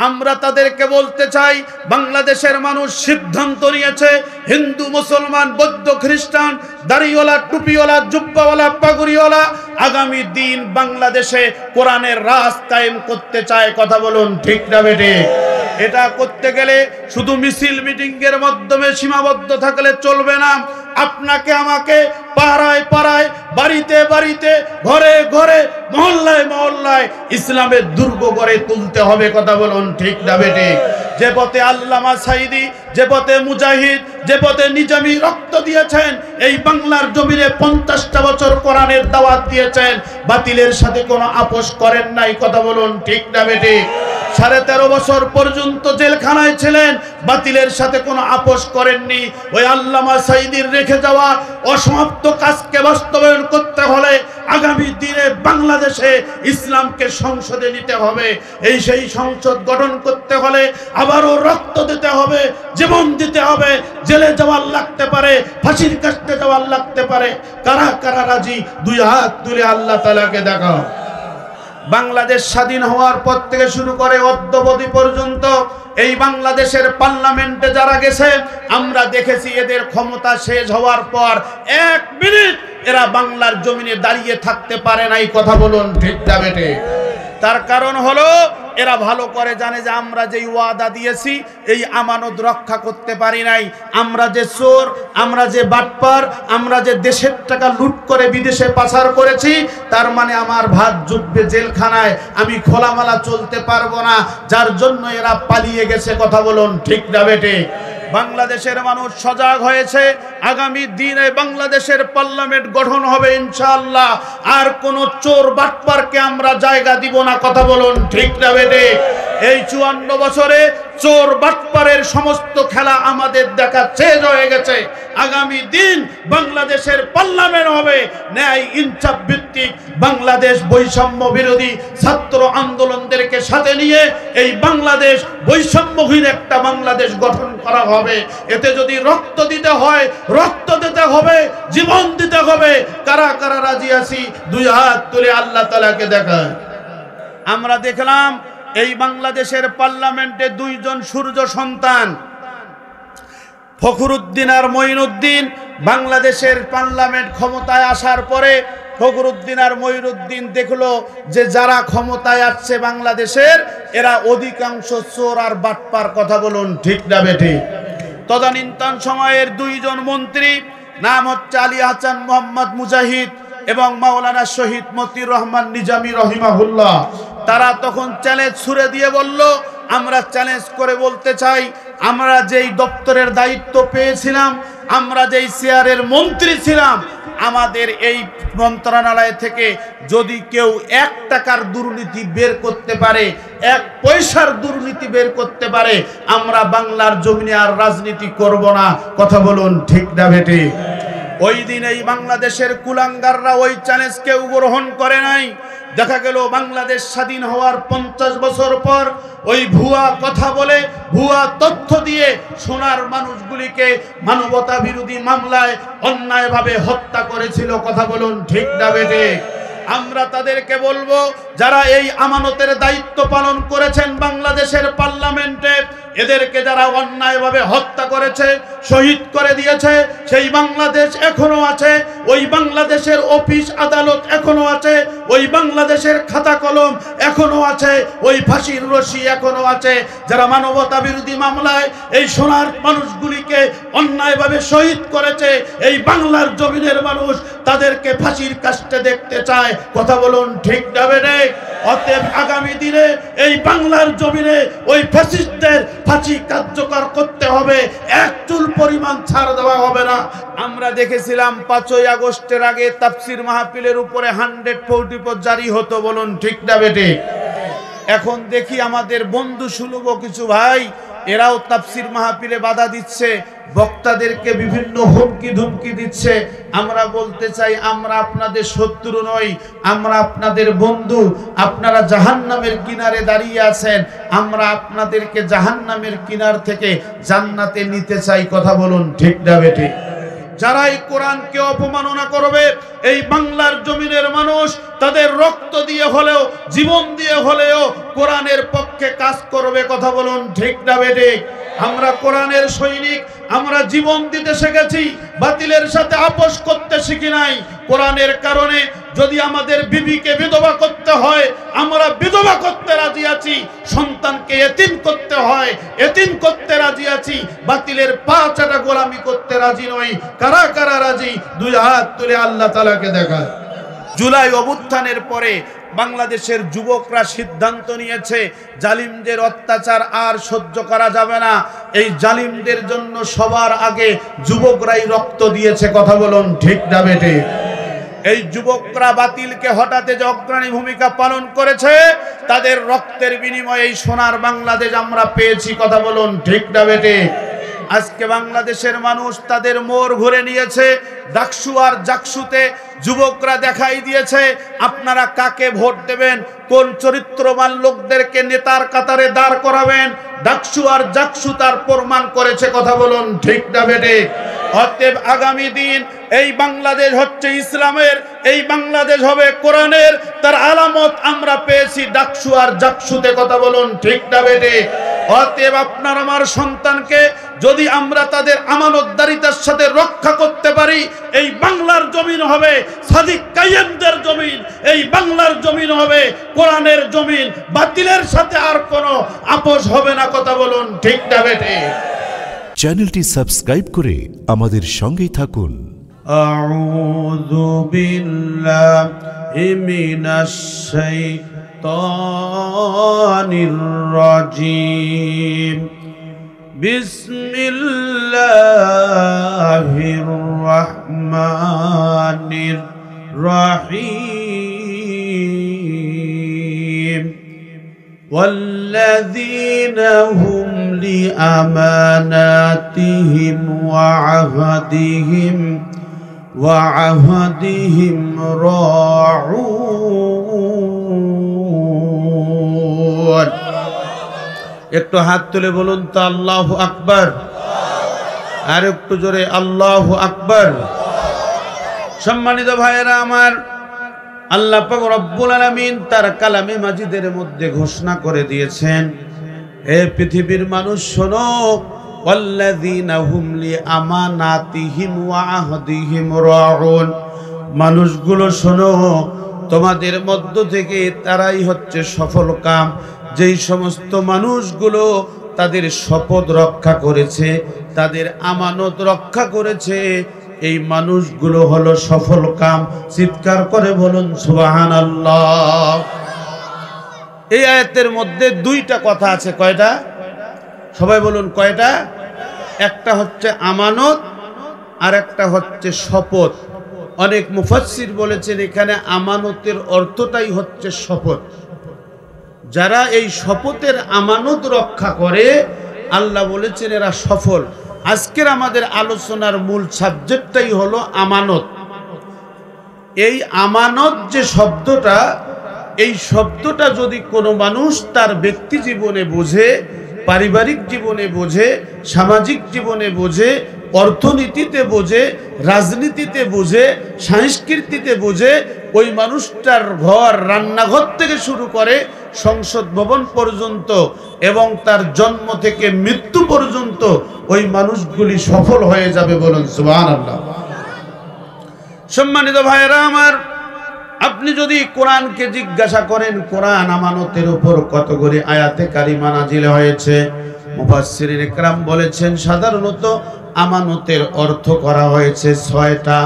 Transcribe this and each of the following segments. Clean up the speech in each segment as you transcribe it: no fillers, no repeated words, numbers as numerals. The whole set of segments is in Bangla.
আমরা তাদেরকে বলতে চাই, বাংলাদেশের মানুষ সিদ্ধান্ত নিয়েছে, হিন্দু মুসলমান বৌদ্ধ খ্রিস্টান, দাড়িওয়ালা টুপিওয়ালা জুব্বাওয়ালা পাগড়িওয়ালা আগামী দিন বাংলাদেশে কোরআনের রাজ কায়েম করতে চায়। কথা বলুন ঠিক না বেটে? এটা করতে গেলে শুধু মিছিল মিটিং এর মাধ্যমে সীমাবদ্ধ থাকলে চলবে না। আপনাকে আমাকে পাড়ায় পাড়ায়, বাড়িতে বাড়িতে, ঘরে ঘরে, মহল্লায় মহল্লায় ইসলামের দুর্গ গড়ে তুলতে হবে। কথা বলুন ঠিক না বেটে? যে পথে আল্লামা সাঈদী, যে পথে মুজাহিদ, যে পথে নিজামী রক্ত দিয়েছেন, এই বাংলার জমিনে 50টা বছর কোরআনের দাওয়াত দিয়েছেন, বাতিলের সাথে কোনো আপোষ করেন নাই। কথা বলুন ঠিক না বেটে? 13.5 বছর পর্যন্ত জেলখানায় ছিলেন, বাতিলের সাথে কোনো আপোষ করেননি। ওই আল্লামা সাঈদীর রেখে যাওয়া অসমাপ্ত কাজকে বাস্তবায়ন করতে হলে আগামী দিনে বাংলাদেশে ইসলামকে সংসদে নিতে হবে। সেই সংসদ গঠন করতে হলে আবারও রক্ত দিতে হবে, জীবন দিতে হবে, জেলে যাওয়ার লাগতে পারে, ফাঁসির কাস্টে যাওয়ার লাগতে পারে। কারা কারা রাজি? 2 হাত তুলে আল্লাহ তাআলাকে দেখাও। বাংলাদেশ স্বাধীন হওয়ার পর থেকে শুরু করে অদ্যাবধি পর্যন্ত এই বাংলাদেশের পার্লামেন্টে যারা গেছে, আমরা দেখেছি এদের ক্ষমতা শেষ হওয়ার পর 1 মিনিট এরা বাংলার জমিনে দাঁড়িয়ে থাকতে পারে নাই। কথা বলুন ঠিক না বেটে? তার কারণ হলো এরা ভালো করে জানে যে আমরা যেই ওয়াদা দিয়েছি এই আমানত রক্ষা করতে পারি নাই। আমরা যে চোর, আমরা যে বাটপার, আমরা যে দেশের টাকা লুট করে বিদেশে পাচার করেছি, তার মানে আমার ভাত জুটবে জেলখানায়, আমি খোলামেলা চলতে পারবো না, যার জন্য এরা পালিয়ে গেছে। কথা বলুন ঠিক না বেটে? বাংলাদেশের মানুষ সজাগ হয়েছে। আগামী দিনে বাংলাদেশের পার্লামেন্ট গঠন হবে ইনশাআল্লাহ। আর কোন চোর বাটপারকে আমরা জায়গা দিব না। কথা বলুন ঠিক না বেটে? এই 54 বছরে চোর বাটপারের সমস্ত খেলা আমাদের দেখা শেষ হয়ে গেছে। আগামী দিন বাংলাদেশের পার্লামেন্ট হবে ন্যায় ইনসাফ ভিত্তিক। বাংলাদেশ বৈষম্য বিরোধী ছাত্র আন্দোলনদেরকে সাথে নিয়ে এই বাংলাদেশ বৈষম্যহীন একটা বাংলাদেশ গঠন করা হবে। এতে যদি রক্ত দিতে হয় রক্ত দিতে হবে, জীবন দিতে হবে। কারা কারা রাজি আছি? 2 হাত তুলে আল্লাহ তাআলাকে দেখায়। আমরা দেখলাম এই বাংলাদেশের পার্লামেন্টে 2 জন সূর্য সন্তান, ফখরুদ্দিন আর মঈনুদ্দিন। বাংলাদেশের পার্লামেন্ট ক্ষমতায় আসার পরে ফখরুদ্দিন আর মঈনুদ্দিন দেখলো যে যারা ক্ষমতায় আসছে বাংলাদেশের, এরা অধিকাংশ চোর আর বাটপার। কথা বলুন ঠিক না বেঠি? তদানীন্তন সময়ের 2 জন মন্ত্রী, নাম হচ্ছে আলী হাসান মোহাম্মদ মুজাহিদ এবং মাওলানা শহীদ মতিউর রহমান নিজামী রহিমাহুল্লাহ। তারা তখন চ্যালেঞ্জ ছুড়ে দিয়ে বলল, আমরা চ্যালেঞ্জ করে বলতে চাই, আমরা যেই দপ্তরের দায়িত্ব পেয়েছিলাম, আমরা যেই চেয়ারের মন্ত্রী ছিলাম, আমাদের এই মন্ত্রণালয় থেকে যদি কেউ 1 টাকার দুর্নীতি বের করতে পারে, 1 পয়সার দুর্নীতি বের করতে পারে, আমরা বাংলার জমিনে আর রাজনীতি করব না। কথা বলুন ঠিক না বেটে? ওই দিন এই বাংলাদেশের কুলাঙ্গাররা ওই চ্যালেঞ্জকে গ্রহণ করে নাই। দেখা গেল বাংলাদেশ স্বাধীন হওয়ার 50 বছর পর ওই ভুয়া কথা বলে, ভুয়া তথ্য দিয়ে সোনার মানুষগুলিকে মানবতা বিরোধী মামলায় অন্যায়ভাবে হত্যা করেছিল। কথা বলুন ঠিক না বেটে? আমরা তাদেরকে বলবো, যারা এই আমানতের দায়িত্ব পালন করেছেন বাংলাদেশের পার্লামেন্টে, এদেরকে যারা অন্যায়ভাবে হত্যা করেছে, শহীদ করে দিয়েছে, সেই বাংলাদেশ এখনো আছে, ওই বাংলাদেশের অফিস আদালত এখনো আছে, ওই বাংলাদেশের খাতা কলম এখনো আছে, ওই ফাঁসির রশি এখনো আছে। যারা মানবতা বিরোধী মামলায় এই সোনার মানুষগুলিকে অন্যায়ভাবে শহীদ করেছে, এই বাংলার জমিনের মানুষ তাদেরকে ফাঁসির কাস্টে দেখতে চায়। কথা বলুন ঠিক না বেটে? অতএব আগামী দিনে এই বাংলার জমিনে ওই ফ্যাসিস্টদের ফাঁসি কার্যকর করতে হবে, 1 চুল পরিমাণ ছাড় দেওয়া হবে না। আমরা দেখেছিলাম 5ই আগস্টের আগে তাফসীর মাহফিলের উপরে 144 জারি হতো। বলুন ঠিক না বেটে? এখন দেখি আমাদের বন্ধু সুলভ কিছু ভাই, এরাও তাফসীর মাহফিলে বাধা দিচ্ছে, বক্তাদেরকে বিভিন্ন হুমকি ধুমকি দিচ্ছে। আমরা বলতে চাই, আমরা আপনাদের শত্রু নই, আমরা আপনাদের বন্ধু। আপনারা জাহান্নামের কিনারে দাঁড়িয়ে আছেন, আমরা আপনাদেরকে জাহান্নামের কিনার থেকে জান্নাতে নিতে চাই। কথা বলুন ঠিক না বেটে? যারাই কোরআনকে অপমাননা করবে, এই বাংলার জমিনের মানুষ তাদের রক্ত দিয়ে হলেও, জীবন দিয়ে হলেও কোরআনের পক্ষে কাজ করবে। কথা বলুন ঠিক না বেঠিক? আমরা কোরআনের সৈনিক, আমরা জীবন দিতে শিখেছি, বাতিলের সাথে আপোষ করতে শিখি নাই। কোরআনের কারণে যদি আমাদের বিবিকে বিধবা করতে হয়, আমরা বিধবা করতে রাজি আছি। সন্তানকে এতিম করতে হয়, এতিম করতে রাজি আছি। বাতিলের পা চাটা গোলামি করতে রাজি নই। কারা কারা রাজি? দুই হাত তুলে আল্লাহ তাআলাকে দেখায়। জুলাই অভ্যুত্থানের পরে বাংলাদেশের যুবকরা সিদ্ধান্ত নিয়েছে জালিমদের অত্যাচার আর সহ্য করা যাবে না। এই জালিমদের জন্য সবার আগে যুবকরাই রক্ত দিয়েছে। কথা বলুন ঠিক না বেঠিক? এই যুবকরা বাতিলকে হঠাতে যে অগ্রণী ভূমিকা পালন করেছে, তাদের রক্তের বিনিময়ে এই সোনার বাংলাদেশ আমরা পেয়েছি। কথা বলুন ঠিক না বেঠিক? আজকে বাংলাদেশের মানুষ তাদের মোড় ঘুরে নিয়েছে। ডাকসু আর জাকসুতে যুবকরা দেখাই দিয়েছে আপনারা কাকে ভোট দেবেন, কোন চরিত্রবান লোকদেরকে নেতার কাতারে দাঁড় করাবেন। ডাকসু আর জাকসু তার প্রমাণ করেছে। কথা বলুন ঠিক না বেঠিক? অতএব আগামী দিন এই বাংলাদেশ হচ্ছে ইসলামের, এই বাংলাদেশ হবে কোরআনের। তার আলামত আমরা পেয়েছি ডাকসু আর জাকসুতে। কথা বলুন ঠিক না বেঠিক? অতএব আপনার আমার সন্তানকে যদি আমরা তাদের আমানতদারিতার সাথে রক্ষা করতে পারি, এই বাংলার জমিন হবে সাদিক কাইয়েমদের জমিন, এই বাংলার জমিন হবে কোরআনের জমিন। বাতিলের সাথে আর কোনো আপোষ হবে না। কথা বলুন ঠিক না বেঠিক? চ্যানেলটি সাবস্ক্রাইব করে আমাদের সঙ্গেই থাকুন। আউযু বিল্লাহি মিনাশ শাইতানির রাজীম। বিসমিল্লাহির রহমানির রহিম। والذين هم لأماناتهم وعهدهم راعون। একটু হাত তুলে বলুন তো আল্লাহু আকবার। আর একটু জোরে আল্লাহু আকবার। সম্মানিত ভাইয়েরা আমার, আল্লাহ পাক রব্বুল আলামিন তার কালামে মাজিদের মধ্যে ঘোষণা করে দিয়েছেন, হে পৃথিবীর মানুষ শোনো, ওয়াল্লাযীনা হুম লিআমানাতিহিম ওয়া আহদিহিম রাউন। মানুষগুলো শোনো, তোমাদের মধ্য থেকে তারাই হচ্ছে সফল কাম, যেই সমস্ত মানুষগুলো তাদের শপথ রক্ষা করেছে, তাদের আমানত রক্ষা করেছে, এই মানুষগুলো হলো সফল কাম। চিৎকার করে বলুন সুবহানাল্লাহ। এই আয়াতের মধ্যে দুইটা কথা আছে। কয়টা? সবাই বলুন কয়টা? একটা হচ্ছে আমানত আর একটা হচ্ছে শপথ। অনেক মুফাসসির বলেছেন এখানে আমানতের অর্থটাই হচ্ছে শপথ। যারা এই শপথের আমানত রক্ষা করে, আল্লাহ বলেছেন এরা সফল। আজকের আমাদের আলোচনার মূল সাবজেক্টটাই হলো আমানত। এই আমানত যে শব্দটা, এই শব্দটা যদি কোনো মানুষ তার ব্যক্তি জীবনে বোঝে, পারিবারিক জীবনে বোঝে, সামাজিক জীবনে বোঝে, অর্থনীতিতে বোঝে, রাজনীতিতে বোঝে, সংস্কৃতিতে বোঝে, ওই মানুষটার ঘর, রান্নাঘর থেকে শুরু করে সংসদ ভবন পর্যন্ত এবং তার জন্ম থেকে মৃত্যু পর্যন্ত ওই মানুষগুলি সফল হয়ে যাবে। বলুন সুবহানাল্লাহ। সম্মানিত ভাইয়েরা আমার, আপনি যদি কোরআনকে জিজ্ঞাসা করেন কোরআন আমানতের উপর কত করে আয়াতে কারিমা নাজিল হয়েছে, মুফাসসিরিন ইকরাম বলেছেন সাধারণত আমানতের অর্থ করা হয়েছে ৬টা।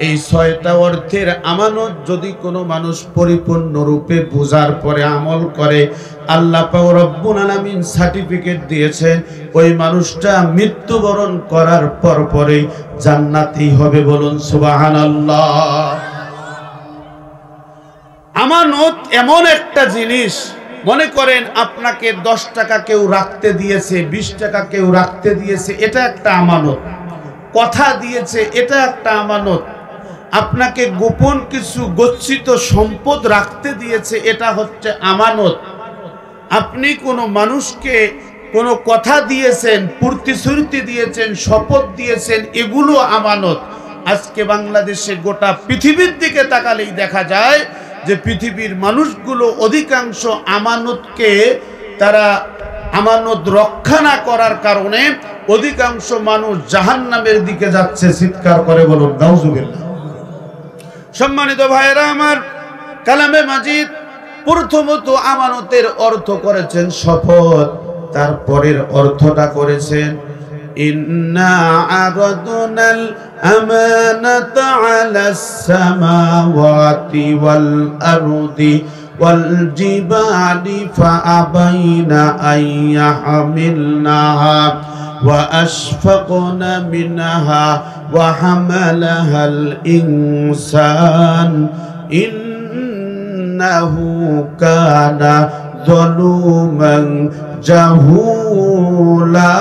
এই ৬টা অর্থের আমানত যদি কোনো মানুষ পরিপূর্ণরূপে বোঝার পরে আমল করে, আল্লাহ পাক রব্বুল আলামিন সার্টিফিকেট দিয়েছেন ওই মানুষটা মৃত্যুবরণ করার পরে জান্নাতি হবে। বলুন সুবহানাল্লাহ। আমানত এমন একটা জিনিস, মনে করেন আপনাকে ১০ টাকা কেউ রাখতে দিয়েছে, ২০ টাকা কেউ রাখতে দিয়েছে, এটা একটা আমানত। কথা দিয়েছে, এটা একটা আমানত। আপনাকে গোপন কিছু গচ্ছিত সম্পদ রাখতে দিয়েছে, এটা হচ্ছে আমানত। আপনি কোনো মানুষকে কোনো কথা দিয়েছেন, প্রতিশ্রুতি দিয়েছেন, শপথ দিয়েছেন, এগুলো আমানত। আজকে বাংলাদেশে গোটা পৃথিবীর দিকে তাকালেই দেখা যায় যে পৃথিবীর মানুষগুলো অধিকাংশ আমানতকে তারা আমানত রক্ষা না করার কারণে অধিকাংশ মানুষ জাহান্নামের দিকে যাচ্ছে। চিৎকার করে বলুন নাউজুবিল্লাহ। সম্মানিত ভাইরা আমার, কালামে মাজিদ প্রথমত আমানতের অর্থ করেছেন শপথ, তারপরের অর্থটা করেছেন ইন্না আরাদনাল আমানাতা আলাস সামাওয়াতি ওয়াল আরদি ওয়াল জিবালি ফাআবাইনা আইয়াহমিলনাহা ওয়া আশফাকনা মিনহা ওয়া হামালাহাল ইনসান ইন্নাহু কানা যালুমান জাহুলা।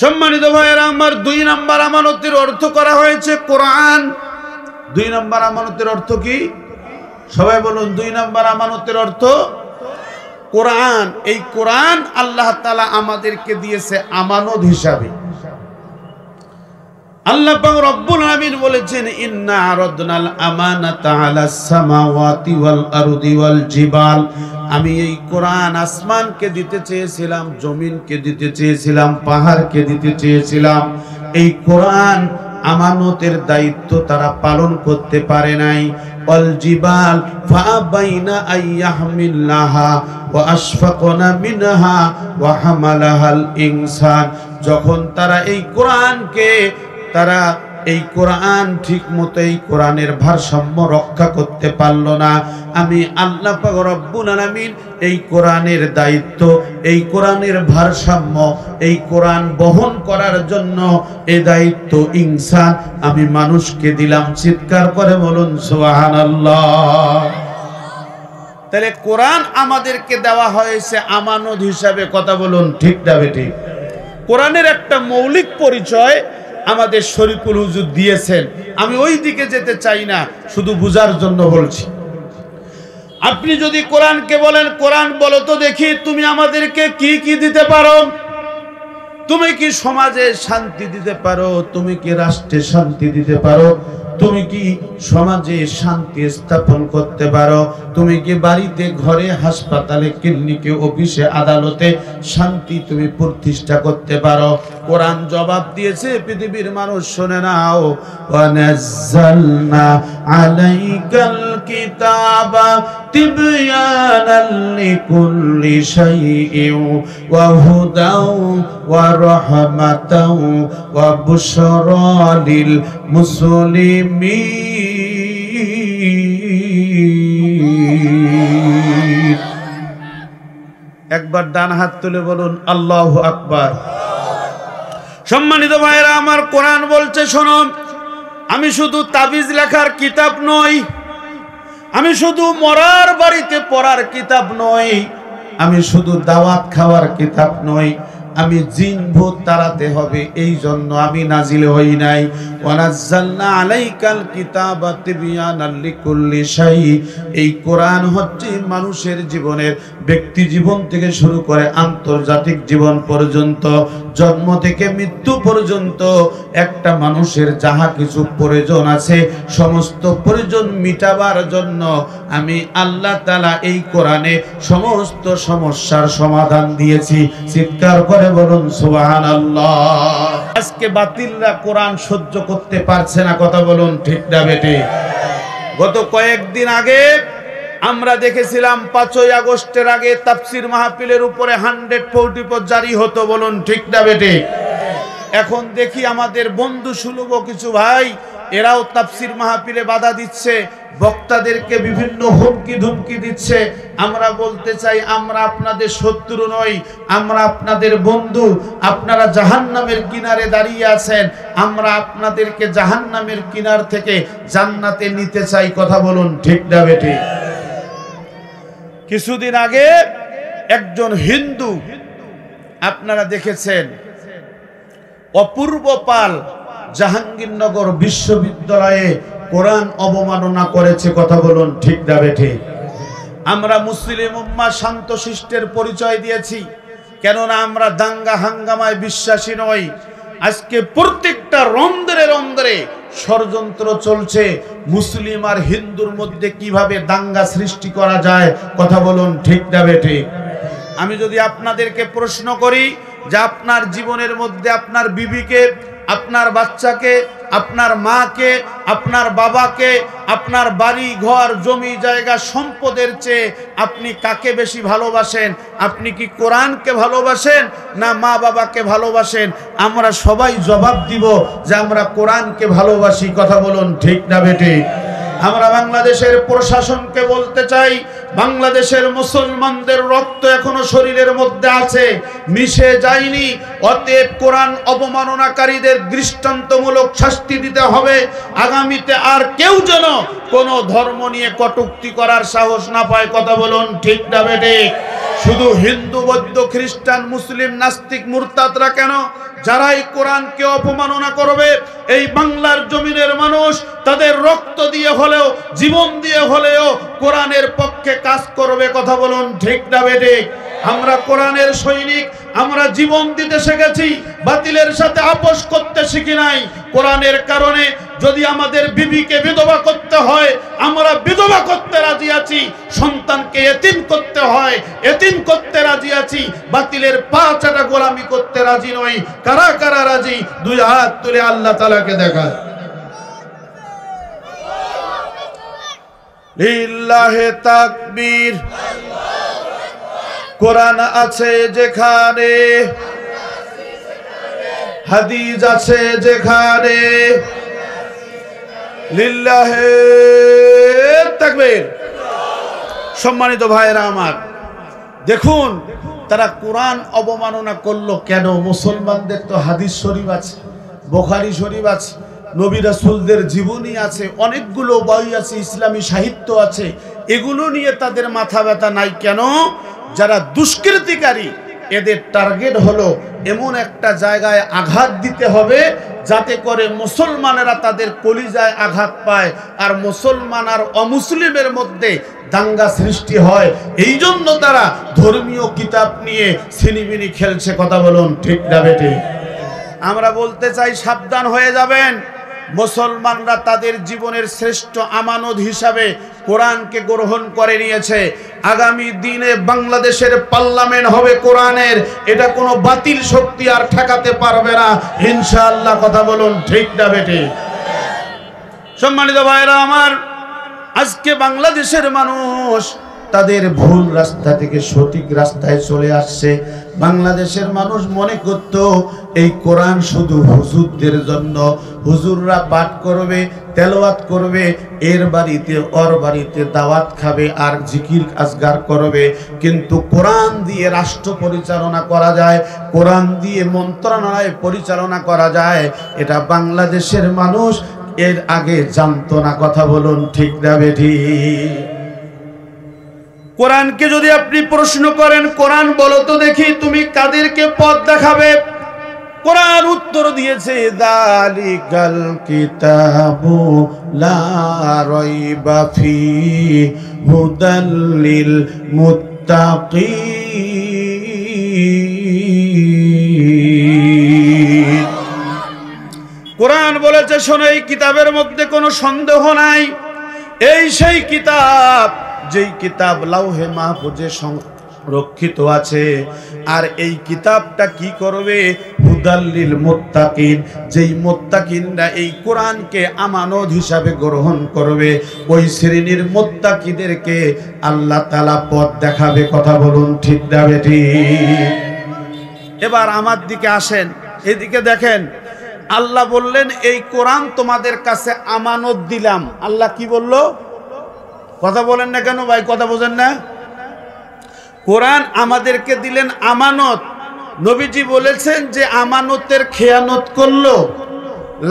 সম্মানিত ভাইয়েরা আমার, 2 নম্বর আমানতের অর্থ করা হয়েছে কোরআন। 2 নম্বর আমানতের অর্থ কি? সবাই বলুন। 2 নম্বর আমানতের অর্থ কোরআন। এই কোরআন আল্লাহ তাআলা আমাদেরকে দিয়েছে আমানত হিসাবে। আল্লাহ পাক রব্বুল আলামিন বলেছেন ইন্না আরাদনাল আমানাতা আলাস সামাওয়াতি ওয়াল আরদি ওয়াল জিবাল। আমি এই কোরআন আসমানকে দিতে চেয়েছিলাম, জমিনকে দিতে চেয়েছিলাম, পাহাড়কে দিতে চেয়েছিলাম। এই কোরআন আমানতের দায়িত্ব তারা পালন করতে পারে নাই। ওয়াল জিবাল ফাআবাইনা আইয়াহমিলনাহা ওয়া আশফাকনা মিনহা ওয়া হামালাহাল ইনসান। যখন তারা এই কোরআনকে এই কোরআন ঠিক মতো এই কোরআনের ভারসাম্য রক্ষা করতে পারল না, আমি আল্লাহ পাক রব্বুল আলামিন এই কোরআনের দায়িত্ব, এই কোরআনের ভারসাম্য, এই কোরআন বহন করার জন্য এই দায়িত্ব ইনসান আমি মানুষকে দিলাম। চিৎকার করে বলুন সুবহানাল্লাহ। তাহলে কোরআন আমাদেরকে দেওয়া হয়েছে আমানত হিসাবে। কথা বলুন ঠিক না বেঠিক? কোরআনের একটা মৌলিক পরিচয় আমাদের শরীফুল হুজুর দিয়েছেন। আমি ওই দিকে যেতে চাই না, শুধু বুঝার জন্য বলছি। আপনি যদি কোরআনকে বলেন, কোরআন বলো তো দেখি তুমি আমাদেরকে কি কি দিতে পারো? তুমি কি সমাজে শান্তি দিতে পারো? তুমি কি রাষ্ট্রে শান্তি দিতে পারো? তুমি কি সমাজে শান্তি স্থাপন করতে পারো? তুমি কি বাড়িতে, ঘরে, হাসপাতালে, ক্লিনিকে, অফিসে, আদালতে শান্তি তুমি প্রতিষ্ঠা করতে পারো? কোরআন জবাব দিয়েছে, পৃথিবীর মানুষ শুনে নাও। ওয়ানাজ্জালনা আলাইকাল কিতাবা তিবয়ানাল লিকুল্লি শাইইন ওয়া হুদাও ওয়া রাহমাতাও ওয়া বুশরা লিল মুসলিমিন। একবার ডান হাত তুলে বলুন আল্লাহু আকবার। সম্মানিত ভাইরা আমার, কোরআন বলছে শোনো, আমি শুধু তাবিজ লেখার কিতাব নই, আমি শুধু মরার বাড়িতে পড়ার কিতাব নই, আমি শুধু দাওয়াত খাওয়ার কিতাব নই, আমি জিন ভূত তাড়াতে হবে এই জন্য আমি নাজিল হই নাই। ওয়ানাজ্জালনা আলাইকাল কিতাবা তিবয়ানাল লিকুল্লি শাই। এই কোরআন হচ্ছে মানুষের জীবনের, ব্যক্তি জীবন থেকে শুরু করে আন্তর্জাতিক জীবন পর্যন্ত, জন্ম থেকে মৃত্যু পর্যন্ত একটা মানুষের যাহা কিছু প্রয়োজন আছে সমস্ত প্রয়োজন মিটাবার জন্য আমি আল্লাহ তাআলা এই কোরআনে সমস্ত সমস্যার সমাধান দিয়েছি। চিৎকার করে বলুন সুবহানাল্লাহ। আজকে বাতিলরা কোরআন সহ্য করতে পারছে না। কথা বলুন ঠিক না বেটি? গত কয়েকদিন আগে আমরা দেখেছিলাম 5ই আগস্টের আগে তাফসীর মাহফিলের উপরে 144 জারি হতো। বলুন ঠিক না বেটি? এখন দেখি আমাদের বন্ধু সুলভ কিছু ভাই, এরাও তাফসীর মাহফিলে বাধা দিচ্ছে, বক্তাদেরকে বিভিন্ন হুমকি ধুমকি দিচ্ছে। আমরা বলতে চাই, আমরা আপনাদের শত্রু নই, আমরা আপনাদের বন্ধু। আপনারা জাহান্নামের কিনারে দাঁড়িয়ে আছেন, আমরা আপনাদেরকে জাহান্নামের কিনার থেকে জান্নাতে নিতে চাই। কথা বলুন ঠিক না বেটি? কিছুদিন আগে একজন হিন্দু, আপনারা দেখেছেন, অপূর্ব পাল জাহাঙ্গীরনগর বিশ্ববিদ্যালয়ে কোরআন অবমাননা করেছে। কথা বলুন ঠিক না বেঠে? আমরা মুসলিম উম্মাহ শান্তশিষ্টের পরিচয় দিয়েছি, কেননা আমরা দাঙ্গা হাঙ্গামায় বিশ্বাসী নই। আজকে প্রত্যেকটা রন্ধ্রে রন্ধ্রে ষড়যন্ত্র চলছে মুসলিম আর হিন্দুর মধ্যে কিভাবে দাঙ্গা সৃষ্টি করা যায়। কথা বলুন ঠিক না বেঠিক? আমি যদি আপনাদেরকে প্রশ্ন করি যে আপনার জীবনের মধ্যে আপনার বিবিকে, আপনার বাচ্চাকে, আপনার মাকে, আপনার বাবাকে, আপনার বাড়ি ঘর জমি জায়গা সম্পদের চেয়ে আপনি কাকে বেশি ভালোবাসেন? আপনি কি কোরআনকে ভালোবাসেন না মা বাবাকে ভালোবাসেন? আমরা সবাই জবাব দিব যে আমরা কোরআনকে ভালোবাসি। কথা বলুন ঠিক না বেঠিক? আমরা বাংলাদেশের প্রশাসনকে বলতে চাই, বাংলাদেশের মুসলমানদের রক্ত এখনো শরীরের মধ্যে আছে, মিশে যায়নি। অতএব কোরআন অবমাননাকারীদের দৃষ্টান্তমূলক শাস্তি দিতে হবে। আগামীতে আর কেউ যেন কোনো ধর্ম নিয়ে কটূক্তি করার সাহস না পায়। কথা বলুন ঠিক না বেঠিক? শুধু হিন্দু, বৌদ্ধ, খ্রিস্টান, মুসলিম, নাস্তিক, মুরতাদরা কেন, যারাই কোরআনকে অপমাননা করবে এই বাংলার জমিনের মানুষ তাদের রক্ত দিয়ে হলেও, জীবন দিয়ে হলেও কোরআনের পক্ষে কাজ করবে। কথা বলুন ঠিক না বেঠিক? আমরা কোরআনের সৈনিক, আমরা জীবন দিতে শিখেছি, বাতিলের সাথে আপোষ করতে শিখি নাই। কোরআনের কারণে যদি আমাদের বিবিকে বিধবা করতে হয় আমরা বিধবা করতে রাজি আছি, সন্তানকে এতিম করতে হয় এতিম করতে রাজি আছি, বাতিলের পা চাটা গোলামি করতে রাজি নই। কারা কারা রাজি? দুই হাত তুলে আল্লাহ তাআলাকে দেখা। লিল্লাহে তাকবীর। কোরআন আছে যেখানে, হাদিস আছে যেখানে, লিল্লাহে তাকবীর। সম্মানিত ভাইরা আমার, দেখুন তারা কোরআন অবমাননা করলো কেন? মুসলমানদের তো হাদিস শরীফ আছে, বুখারী শরীফ আছে, নবী রাসূলদের জীবনী আছে, অনেকগুলো বই আছে, ইসলামী সাহিত্য আছে। এগুলো নিয়ে তাদের মাথা ব্যথা নাই কেন? যারা দুষ্কৃতিকারী এদের টার্গেট হলো এমন একটা জায়গায় আঘাত দিতে হবে যাতে করে মুসলমানেরা তাদের কলিজায় আঘাত পায় আর মুসলমান আর অমুসলিমের মধ্যে দাঙ্গা সৃষ্টি হয়। এই জন্য তারা ধর্মীয় কিতাব নিয়ে ছিনিমিনি খেলছে। কথা বলুন ঠিক না বেঠিক? আমরা বলতে চাই সাবধান হয়ে যাবেন। মুসলমানরা তাদের জীবনের শ্রেষ্ঠ আমানত হিসাবে কোরআনকে গ্রহণ করে নিয়েছে। আগামী দিনে বাংলাদেশের পার্লামেন্ট হবে কোরআনের, এটা কোনো বাতিল শক্তি আর ঠেকাতে পারবে না ইনশাআল্লাহ। কথা বলুন ঠিক না বেঠিক? সম্মানিত ভাইরা আমার, আজকে বাংলাদেশের মানুষ তাদের ভুল রাস্তা থেকে সঠিক রাস্তায় চলে আসছে। বাংলাদেশের মানুষ মনে করত এই কোরআন শুধু হুজুরদের জন্য, হুজুররা পাঠ করবে, তেলাওয়াত করবে, এর বাড়িতে ওর বাড়িতে দাওয়াত খাবে আর জিকির আজগার করবে। কিন্তু কোরআন দিয়ে রাষ্ট্র পরিচালনা করা যায়, কোরআন দিয়ে মন্ত্রণালয় পরিচালনা করা যায়, এটা বাংলাদেশের মানুষ এর আগে জানতো না। কথা বলুন ঠিক না বেঠিক? কোরআনকে যদি আপনি প্রশ্ন করেন, কোরআন বলো তো দেখি তুমি কাদেরকে পথ দেখাবে, কোরআন উত্তর দিয়েছে যালিকাল কিতাবু লা রাইবা ফি হুদাল লিল মুত্তাকিন। কোরআন বলেছে শোনো, এই কিতাবের মধ্যে কোনো সন্দেহ নাই, এই সেই কিতাব যেই কিতাব লাউহে মাহফুজে সংরক্ষিত আছে। আর এই কিতাবটা কি করবে? হুদাল্লিল মুত্তাকিন, যেই মুত্তাকিনরা এই কোরআনকে আমানত হিসাবে গ্রহণ করবে ওই শ্রেণীর মুত্তাকিদেরকে আল্লাহ তাআলা পথ দেখাবে। কথা বলুন ঠিক না বেঠিক? এবার আমার দিকে আসেন, এদিকে দেখেন। আল্লাহ বললেন এই কোরআন তোমাদের কাছে আমানত দিলাম। আল্লাহ কি বলল? কথা বলেন না কেন ভাই? কথা বোঝেন না? কোরআন আমাদেরকে দিলেন আমানত। নবীজি বলেছেন যে আমানতের খেয়ানত করলো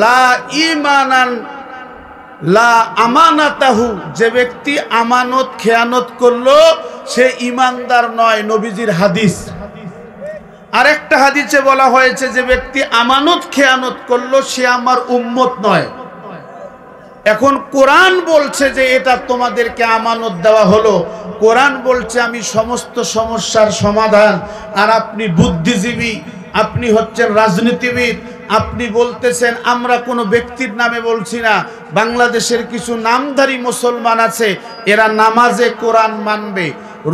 লা ঈমানান লা আমানাতাহু, যে ব্যক্তি আমানত খেয়ানত করলো সে ঈমানদার নয়। নবীজির হাদিস। আরেকটা হাদিসে বলা হয়েছে যে ব্যক্তি আমানত খেয়ানত করলো সে আমার উম্মত নয়। এখন কোরআন বলছে যে এটা তোমাদেরকে আমানত দেওয়া হলো, কোরআন বলছে আমি সমস্ত সমস্যার সমাধান, আর আপনি বুদ্ধিজীবী, আপনি হচ্ছেন রাজনীতিবিদ, আপনি বলতেছেন আমরা কোনো ব্যক্তির নামে বলছি না, বাংলাদেশের কিছু নামধারী মুসলমান আছে, এরা নামাজে কোরআন মানবে,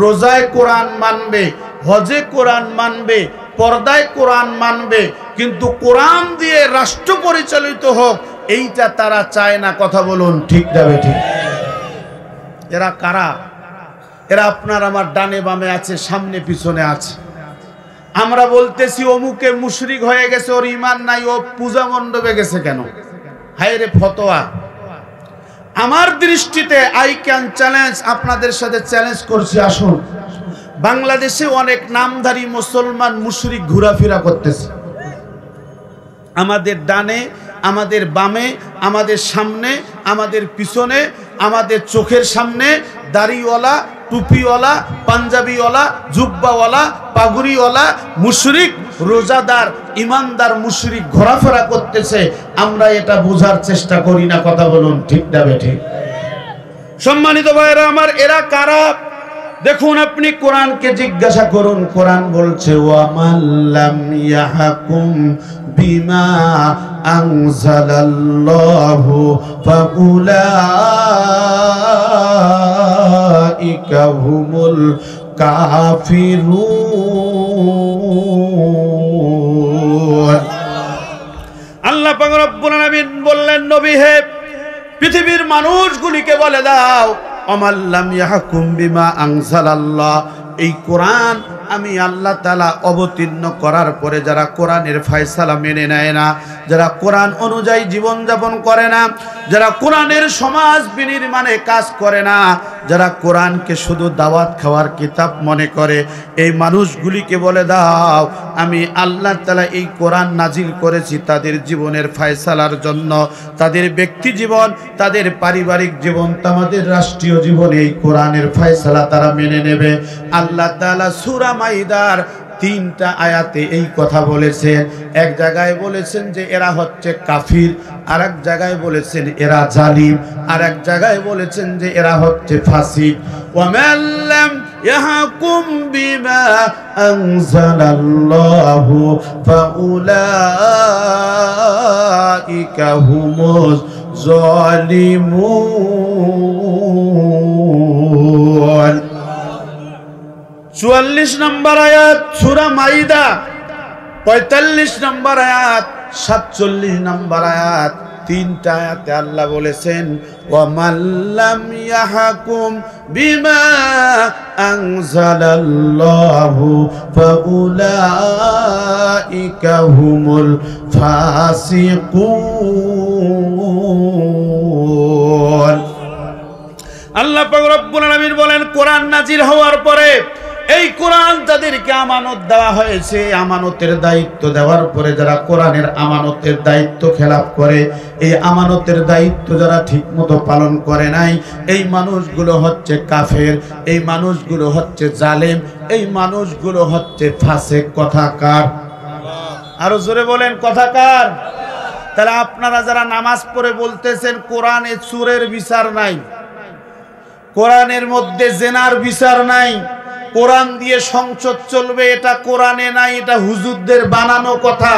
রোজায় কোরআন মানবে, হজে কোরআন মানবে, পর্দায় কোরআন মানবে, কিন্তু কোরআন দিয়ে রাষ্ট্র পরিচালিত হোক এইটা তারা চায় না। কথা বলুন ঠিক যাবে ঠিক? এরা কারা? এরা আপনার আমার ডানে বামে আছে, সামনে পিছনে আছে। আমরা বলতেছি অমুকে মুশরিক হয়ে গেছে, ওর ঈমান নাই, ও পূজা মণ্ডপে গেছে কেন? হায় রে ফতোয়া! আমার দৃষ্টিতে আই ক্যান চ্যালেঞ্জ, আপনাদের সাথে চ্যালেঞ্জ করছি, আসুন বাংলাদেশে অনেক নামধারী মুসলমান মুশরিক ঘোরাফেরা করতেছে, আমাদের ডানে, আমাদের বামে, আমাদের সামনে, আমাদের পিছনে, আমাদের চোখের সামনে দাড়িওয়ালা, টুপিওয়ালা, পাঞ্জাবিওয়ালা, জুব্বাওয়ালা, পাগড়িওয়ালা মুশরিক, রোজাদার, ইমানদার মুশরিক ঘোরাফেরা করতেছে। আমরা এটা বোঝার চেষ্টা করি না। কথা বলুন ঠিক না বেঠিক? সম্মানিত ভাইরা আমার, এরা কারা? দেখুন, আপনি কোরআনকে জিজ্ঞাসা করুন, কোরআন বলছে ওয়া মাল্লাম ইয়াহকুম বিমা আনজালাল্লাহু ফাউলাইকা হুমুল কাফিরুন। আল্লাহ পাক রব্বুল আলামিন বললেন, নবী হে, পৃথিবীর মানুষগুলিকে বলে দাও অমাল্লাম ইয়াহকুম বিমা আনজালাল্লাহ, এই কোরআন আমি আল্লাহ তাআলা অবতীর্ণ করার পরে যারা কোরআনের ফয়সালা মেনে নেয় না, যারা কোরআন অনুযায়ী জীবন যাপন করে না, যারা কোরআনের সমাজ বিনির্মাণে কাজ করে না, যারা কোরআনকে শুধু দাওয়াত খাওয়ার কিতাব মনে করে, এই মানুষগুলিকে বলে দাও আমি আল্লাহ তাআলা এই কোরআন নাজিল করেছি তাদের জীবনের ফয়সালার জন্য, তাদের ব্যক্তি জীবন, তাদের পারিবারিক জীবন, তাদের রাষ্ট্রীয় জীবনে এই কোরআনের ফয়সালা তারা মেনে নেবে। আল্লাহ তাআলা সূরা মাইদার 3টা আয়াতে এই কথা বলেছেন। এক জায়গায় বলেছেন যে এরা হচ্ছে কাফির, আর এক জায়গায় বলেছেন এরা জালিম, আর এক জায়গায় বলেছেন যে এরা হচ্ছে ফাসিক। ওয়া মাল্লাম ইয়াহকুম বিমা আনজালাল্লাহু ফাউলাইকা হুমুজ জালিমুন। 44 নম্বর আয়াত সূরা মাইদা, 45 নম্বর আয়াত, 47 নম্বর আয়াত, 3টা আয়াতে আল্লাহ বলেছেন ওয়া মাল্লাম ইয়াহকুম বিমা আনজালাল্লাহু ফাউলাইকা হুমুল ফাসিকুন। আল্লাহ পাক রব্বুল আলামিন বলেন, কোরআন নাজিল হওয়ার পরে এই কোরআন তাদেরকে আমানত দেওয়া হয়েছে, আমানতের দায়িত্ব দেওয়ার পরে যারা কোরআনের আমানতের দায়িত্ব খেলাপ করে, এই আমানতের দায়িত্ব যারা ঠিকমতো পালন করে নাই, এই মানুষগুলো হচ্ছে কাফের, এই মানুষগুলো হচ্ছে জালেম, এই মানুষগুলো হচ্ছে ফাসিক। কথাকার? আরো জোরে বলেন কথাকার? তাহলে আপনারা যারা নামাজ পড়ে বলতেছেন কোরআনে চোরের বিচার নাই, কোরআনের মধ্যে জেনার বিচার নাই, কোরআন দিয়ে সংসদ চলবে, এটা কোরআনে নাই, এটা হুজুরদের বানানো কথা,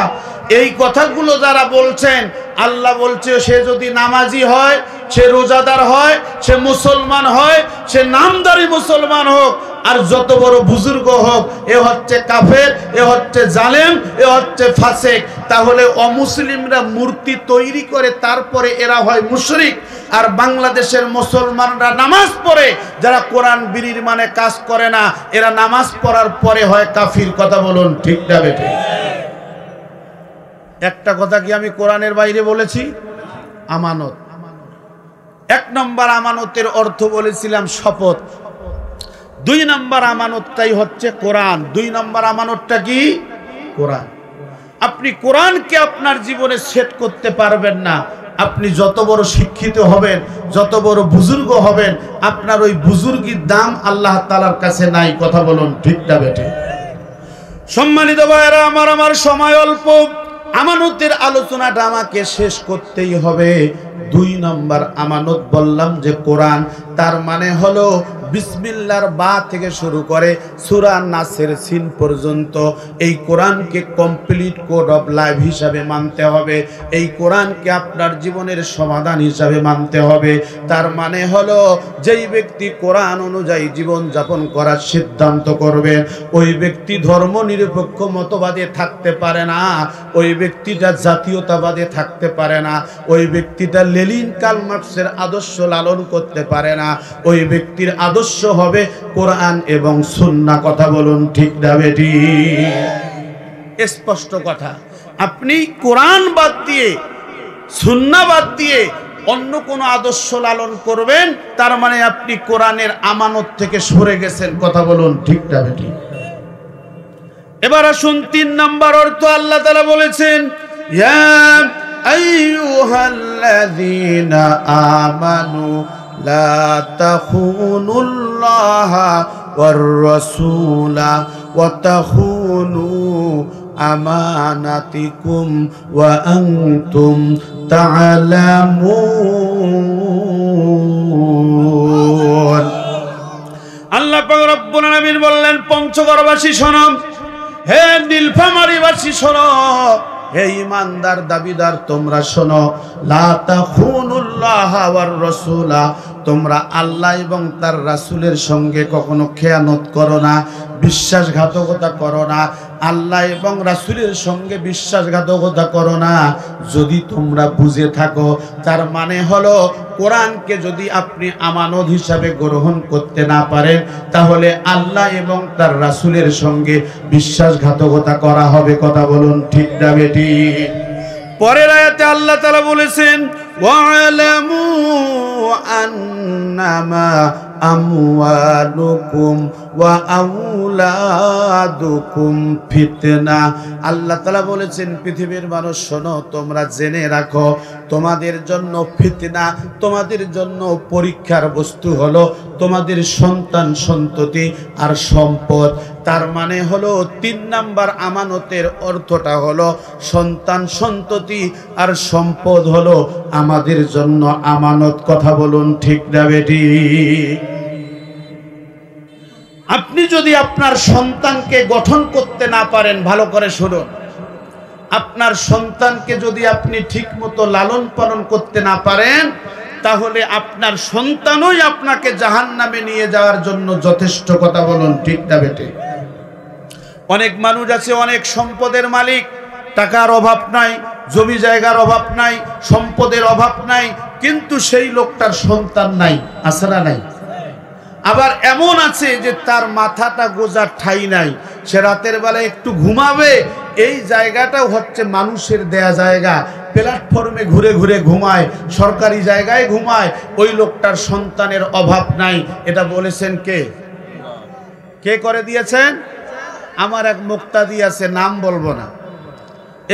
এই কথাগুলো যারা বলছেন, আল্লাহ বলছে সে যদি নামাজি হয়, সে রোজাদার হয়, সে মুসলমান হয়, সে নামদারি মুসলমান হোক, আর যত বড় বুজুর্গ হোক, এ হচ্ছে কাফের, এ হচ্ছে জালেম, এ হচ্ছে ফাসিক। তাহলে অমুসলিমরা মূর্তি তৈরি করে তারপরে এরা হয় মুশরিক, আর বাংলাদেশের মুসলমানরা নামাজ পড়ে যারা কোরআন বিনির্মাণে কাজ করে না, এরা নামাজ পড়ার পরে হয় কাফির। কথা বলুন ঠিক না বেঠিক? একটা কথা কি আমি কোরআনের বাইরে বলেছি? আমানত। 1 নম্বর আমানতের অর্থ বলেছিলাম শপথ, 2 নম্বর আমানতটাই হচ্ছে কোরআন। 2 নম্বর আমানতটা কি? কোরআন। আপনি কোরআনকে আপনার জীবনে সেট করতে পারবেন না, আপনি যত বড় শিক্ষিত হবেন, যত বড় বুজুর্গ হবেন, আপনার ওই বুজুর্গির দাম আল্লাহ তাআলার কাছে নাই। কথা বলুন ঠিক না বেঠিক? সম্মানিত ভাইরা আমার, আমার সময় অল্প, আমানতের আলোচনাটা আমাকে শেষ করতেই হবে। 2 নম্বর আমানত বললাম যে কোরআন, তার মানে হলো বিসমিল্লাহর বা থেকে শুরু করে সূরা নাসের সিন পর্যন্ত এই কোরআনকে কমপ্লিট কোড অফ লাইফ হিসাবে মানতে হবে। এই কোরআনকে আপনার জীবনের সমাধান হিসাবে মানতে হবে। তার মানে হলো যেই ব্যক্তি কোরআন অনুযায়ী জীবন যাপন করার সিদ্ধান্ত করবে ওই ব্যক্তি ধর্ম নিরপেক্ষ মতবাদে থাকতে পারে না, ওই ব্যক্তিটা জাতীয়তাবাদে থাকতে পারে না, ওই ব্যক্তিটা লেনিন কার্ল মার্কসের আদর্শ লালন করতে পারে না। ওই ব্যক্তির আদর্শ হবে কোরআন এবং সুন্নাহ। কথা বলুন ঠিক না বেটি? স্পষ্ট কথা। আপনি কোরআন বাদ দিয়ে সুন্নাহ বাদ দিয়ে অন্য কোনো আদর্শ লালন করবেন, তার মানে আপনি কোরআনের আমানত থেকে সরে গেছেন। কথা বলুন ঠিক না বেটি? এবার আসুন ৩ নাম্বার অর্থ আল্লাহ তাআলা বলেছেন, ইয়া আইয়ুহাল্লাযীনা আমানু লা তাখুনুল্লাহা ওয়ার রাসূলা ওয়া তাখুনু আমানাতিকুম ওয়া আনতুম তা'লামুন। আল্লাহ পাক রব্বুল আলামিন বললেন, পঞ্চগড়বাসী শোনো, হে নীলফামারীবাসী শোনো, হে ইমানদার দাবিদার তোমরা শোনো, লা তাখুনুল্লাহা ওয়ার রাসূলা, তোমরা আল্লাহ এবং তার রাসূলের সঙ্গে কখনো খেয়ানত করো না, বিশ্বাসঘাতকতা করো না। আল্লাহ এবং রাসূলের সঙ্গে বিশ্বাসঘাতকতা করো না। যদি তোমরা বুঝে থাকো, তার মানে হলো কোরআনকে যদি আপনি আমানত হিসাবে গ্রহণ করতে না পারেন, তাহলে আল্লাহ এবং তার রাসূলের সঙ্গে বিশ্বাসঘাতকতা করা হবে। কথা বলুন ঠিক না বেটি? পরের আয়াতে আল্লাহ তাআলা বলেছেন, ওয়া'লামু আন্নামা আমওয়ালুকুম ওয়া আওলাদুকুম ফিতনা। আল্লাহ তাআলা বলেছেন, পৃথিবীর মানুষ শোনো, তোমরা জেনে রাখো, তোমাদের জন্য ফিতনা, তোমাদের জন্য পরীক্ষার বস্তু হলো তোমাদের সন্তান সন্ততি আর সম্পদ। তার মানে হলো ৩ নাম্বার আমানতের অর্থটা হলো সন্তান সন্ততি আর সম্পদ হলো আমাদের জন্য আমানত। কথা বলুন ঠিক না বেটি? আপনি যদি আপনার সন্তানকে গঠন করতে না পারেন, ভালো করে শুনুন, আপনার সন্তানকে যদি আপনি ঠিকমতো লালন পালন করতে না পারেন, তাহলে আপনার সন্তানই আপনাকে জাহান্নামে নিয়ে যাওয়ার জন্য যথেষ্ট। কথা বলুন ঠিক না বেটে? অনেক মানুষ আছে, অনেক সম্পদের মালিক, টাকার অভাব নাই, জমি জায়গার অভাব নাই, সম্পদের অভাব নাই, কিন্তু সেই লোকটার সন্তান নাই। আছে না নাই? আবার এমন আছে যে তার মাথাটা গোজার ঠাই নাই, সে রাতের বেলা একটু ঘুমাবে, এই জায়গাটাও হচ্ছে মানুষের দেয়া জায়গা, প্ল্যাটফর্মে ঘুরে ঘুরে ঘুমায়, সরকারি জায়গায় ঘুমায়, ওই লোকটার সন্তানের অভাব নাই। এটা বলেছেন কে? কে করে দিয়েছেন? আমার এক মুক্তাদি আছে, নাম বলবো না।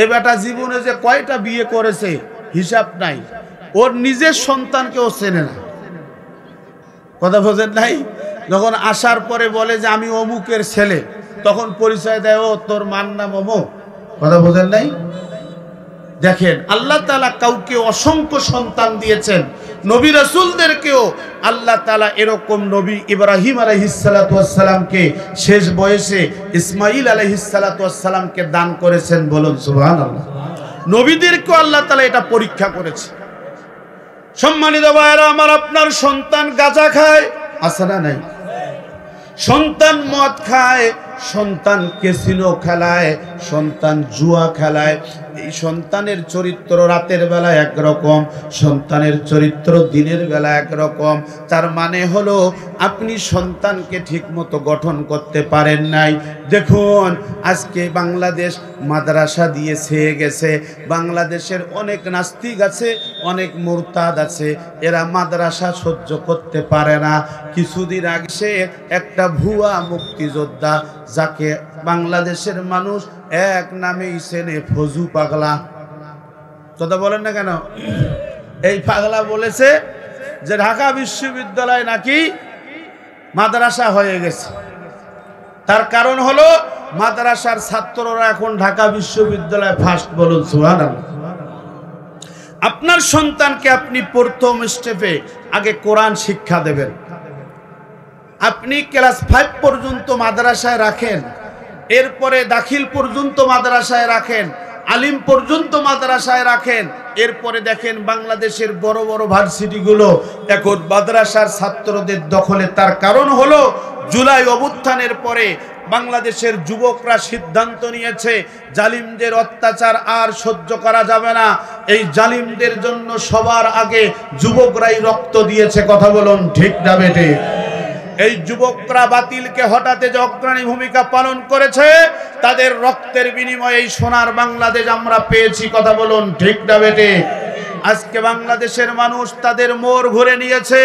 এ বেটা জীবনে যে কয়টা বিয়ে করেছে হিসাব নাই, ওর নিজের সন্তানকে ও চেনে না। কথা বোঝেন নাই? যখন আসার পরে বলে যে আমি অমুকের ছেলে, তখন পরিচয় দেয়, ও তোর মার নাম অমুক। কথা বোঝেন নাই? দেখেন, আল্লাহ তাআলা কাউকে অসংখ্য সন্তান দিয়েছেন, নবী রাসূলদেরকেও আল্লাহ তাআলা এরকম, নবী ইব্রাহিম আলাইহিস সালাতু ওয়াস সালামকে শেষ বয়সে ইসমাঈল আলাইহিস সালাতু ওয়াস সালামকে দান করেছেন। বলুন সুবহানাল্লাহ। নবীদেরকেও আল্লাহ তাআলা এটা পরীক্ষা করেছে। সম্মানিত ভাইরা আমার, আপনার সন্তান গাঁজা খায়, আছে না নাই? সন্তান মদ খায়, সন্তান ক্যাসিনো খেলায়, সন্তান জুয়া খেলায়। এই সন্তানের চরিত্র রাতের বেলা একরকম, সন্তানের চরিত্র দিনের বেলা একরকম। তার মানে হলো আপনি সন্তানকে ঠিকমতো গঠন করতে পারেন নাই। দেখুন, আজকে বাংলাদেশ মাদ্রাসা দিয়ে ছেয়ে গেছে। বাংলাদেশের অনেক নাস্তিক আছে, অনেক মুরতাদ আছে, এরা মাদ্রাসা সহ্য করতে পারে না। কিছুদিন আগে সে একটা ভুয়া মুক্তিযোদ্ধা, যাকে বাংলাদেশের মানুষ এক নামেই চেনে, ফজু পাগলা। কথা বলেন না কেন? এই পাগলা বলেছে যে ঢাকা বিশ্ববিদ্যালয় নাকি মাদ্রাসা হয়ে গেছে। তার কারণ হলো মাদ্রাসার ছাত্ররা এখন ঢাকা বিশ্ববিদ্যালয়ে ফার্স্ট। বলুন সুবহানাল্লাহ। আপনার সন্তানকে আপনি প্রথম স্টেপে আগে কোরআন শিক্ষা দেবেন। আপনি ক্লাস 5 পর্যন্ত মাদ্রাসায় রাখেন, এরপরে দাখিল পর্যন্ত মাদ্রাসায় রাখেন, আলিম পর্যন্ত মাদ্রাসায় রাখেন, এরপরে দেখেন বাংলাদেশের বড় বড় ভার্সিটিগুলো এখন মাদ্রাসার ছাত্রদের দখলে। তার কারণ হলো জুলাই অভ্যুত্থানের পরে বাংলাদেশের যুবকরা সিদ্ধান্ত নিয়েছে জালিমদের অত্যাচার আর সহ্য করা যাবে না। এই জালিমদের জন্য সবার আগে যুবকরাই রক্ত দিয়েছে। কথা বলুন ঠিক না বেটে? এই যুবকরা বাতিলকে হটাতে যে অগ্রণী ভূমিকা পালন করেছে, তাদের রক্তের বিনিময়ে এই সোনার বাংলাদেশ আমরা পেয়েছি। কথা বলুন ঠিক না বেটে? আজকে বাংলাদেশের মানুষ তাদের মোড় ঘুরে নিয়েছে।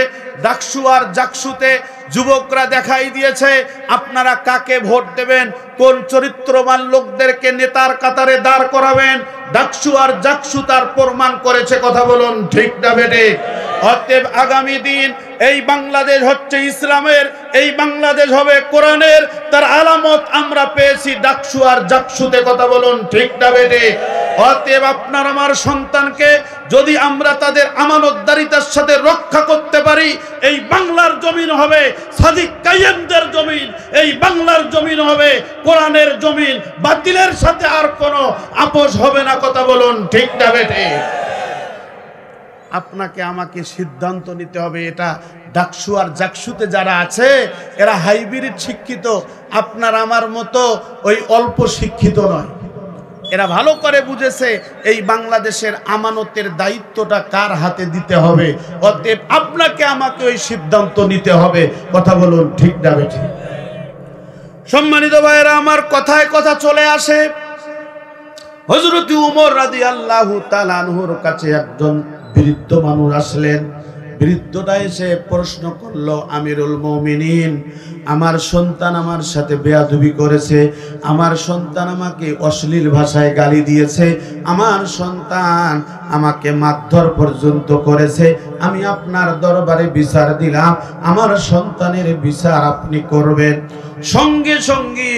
ডাকসু আর জাকসুতে যুবকরা দেখাই দিয়েছে আপনারা কাকে ভোট দেবেন, কোন চরিত্রবান লোকদেরকে নেতার কাতারে দাঁড় করাবেন। ডাকসু আর জাকসু তার প্রমাণ করেছে। কথা বলুন ঠিক না বেটে? অতএব আগামী দিন এই বাংলাদেশ হচ্ছে ইসলামের, এই বাংলাদেশ হবে কোরআনের। তার আলামত আমরা পেয়েছি ডাকসু আর জাকসুতে। কথা বলুন ঠিক না বেটে? অতএব আপনার আমার সন্তানকে যদি আমরা তাদের আমানতদারিতার সাথে রক্ষা করতে পারি, এই বাংলার জমিন হবে সাদিক কাইয়েমদের জমিন, এই বাংলার জমিন হবে কোরআনের জমিন। বাতিলের সাথে আর কোনো আপোষ হবে না। কথা বলুন ঠিক না বেটে? আপনাকে আমাকে সিদ্ধান্ত নিতে হবে। এটা ডাকসু আর জাকসুতে যারা আছে এরা হাইব্রিড শিক্ষিত, আপনার আমার মতো ওই অল্প শিক্ষিত নয়। এরা ভালো করে বুঝেছে এই বাংলাদেশের আমানতের দায়িত্বটা কার হাতে দিতে হবে। অতএব আপনাকে আমাকে ওই সিদ্ধান্ত নিতে হবে। কথা বলুন ঠিক না বেঠি? সম্মানিত ভাইয়েরা আমার, কথায় কথা চলে আসে হযরত উমর রাদিয়াল্লাহু তাআলা আনহুর কাছে একজন বৃদ্ধ মানুষ আসলেন। বৃদ্ধটা এসে প্রশ্ন করলো, আমিরুল মুমিনিন, আমার সন্তান আমার সাথে বেয়াদবি করেছে, আমার সন্তান আমাকে অশ্লীল ভাষায় গালি দিয়েছে, আমার সন্তান আমাকে মারধর পর্যন্ত করেছে। আমি আপনার দরবারে বিচার দিলাম, আমার সন্তানের বিচার আপনি করবেন। সঙ্গে সঙ্গে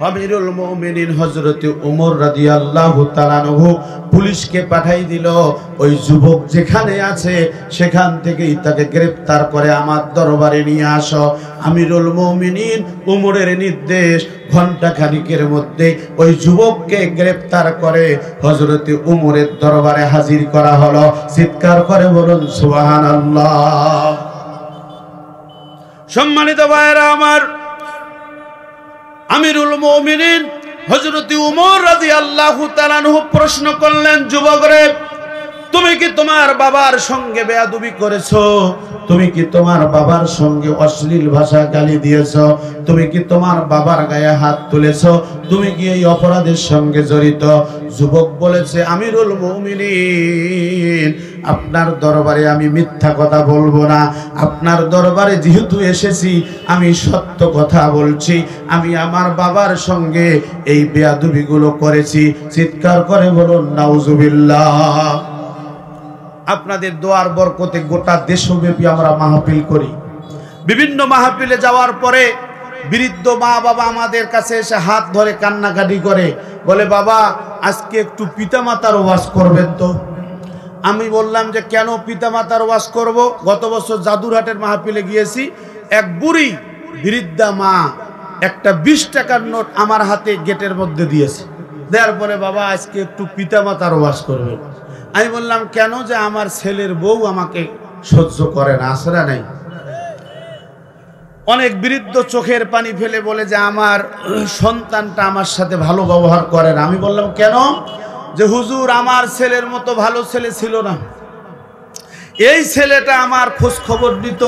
আমিরুল মুমিনিন হযরত ওমর রাদিয়াল্লাহু তাআলা আনহু পুলিশকে পাঠাই দিল, ওই যুবক যেখানে আছে সেখান থেকেই তাকে গ্রেফতার করে আমার দরবারে নিয়ে আসো। আমিরুল মুমিনিন ওমরের নির্দেশ, ঘন্টা খানিকের মধ্যে ওই যুবককে গ্রেফতার করে হযরত ওমরের দরবারে হাজির করা হলো। চিৎকার করে বলুন সুবহানাল্লাহ। সম্মানিত ভাইয়েরা আমার, আমিরুল মুমিনিন হযরত ওমর রাদিয়াল্লাহু তাআলা আনহু প্রশ্ন করলেন, যুবক রে, তুমি কি তোমার বাবার সঙ্গে বেয়াদবি করেছো? তুমি কি তোমার বাবার সঙ্গে অশ্লীল ভাষা গালি দিয়েছো? তুমি কি তোমার বাবার গায়ে হাত তুলেছো? তুমি কি এই অপরাধের সঙ্গে জড়িত? যুবক বলেছে, আমিরুল মুমিনিন, আপনার দরবারে আমি মিথ্যা কথা বলবো না। আপনার দরবারে যেহেতু এসেছি আমি সত্য কথা বলছি, আমি আমার বাবার সঙ্গে এই বেয়াদবিগুলো করেছি। চিৎকার করে বলুন নাউজুবিল্লাহ। আপনাদের দোয়ার বরকতে গোটা দেশব্যাপী আমরা মাহফিল করি। বিভিন্ন মাহফিলে যাওয়ার পরে বৃদ্ধ মা বাবা আমাদের কাছে এসে হাত ধরে কান্নাকাটি করে, বলে, বাবা আজকে একটু পিতামাতার ওয়াজ করবেন তো। আমি বললাম যে কেন পিতামাতার ওয়াজ করব? গত বছর জাদুরহাটের মাহফিলে গিয়েছি, এক বুড়ি বৃদ্ধা মা একটা 20 টাকার নোট আমার হাতে গেটের মধ্যে দিয়েছে। দেওয়ার পরে, বাবা আজকে একটু পিতামাতার ওয়াজ করবেন। আমি বললাম কেন? যে আমার ছেলের বউ আমাকে সহ্য করে না। আসরা নাই। অনেক বৃদ্ধ চোখের পানি ফেলে বলে যে আমার সন্তানটা আমার সাথে ভালো ব্যবহার করে না। আমি বললাম কেন? যে হুজুর, আমার ছেলের মতো ভালো ছেলে ছিল না। এই ছেলেটা আমার খোঁজ খবর দিত,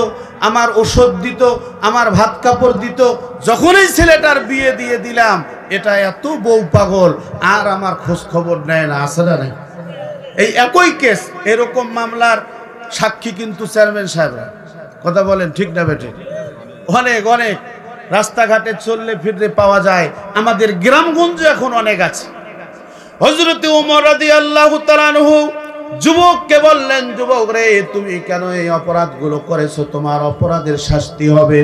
আমার ওষুধ দিত, আমার ভাত কাপড় দিত। যখন এই ছেলেটার বিয়ে দিয়ে দিলাম, এটা এত বউ পাগল, আর আমার খোঁজ খবর নেয় না। আসরা নাই। এই একই কেস, এরকম মামলার সাক্ষী কিন্তু চেয়ারম্যান সাহেবরা। কথা বলেন ঠিক না বেটে? অনেক অনেক রাস্তাঘাটে চললে ফিরলে পাওয়া যায়। আমাদের গ্রামগঞ্জে এখন অনেক আছে। হযরত ওমর রাদিয়াল্লাহু তাআলা আনহু যুবককে বললেন, যুবক রে, তুমি কেন এই অপরাধগুলো করেছো? তোমার অপরাধের শাস্তি হবে।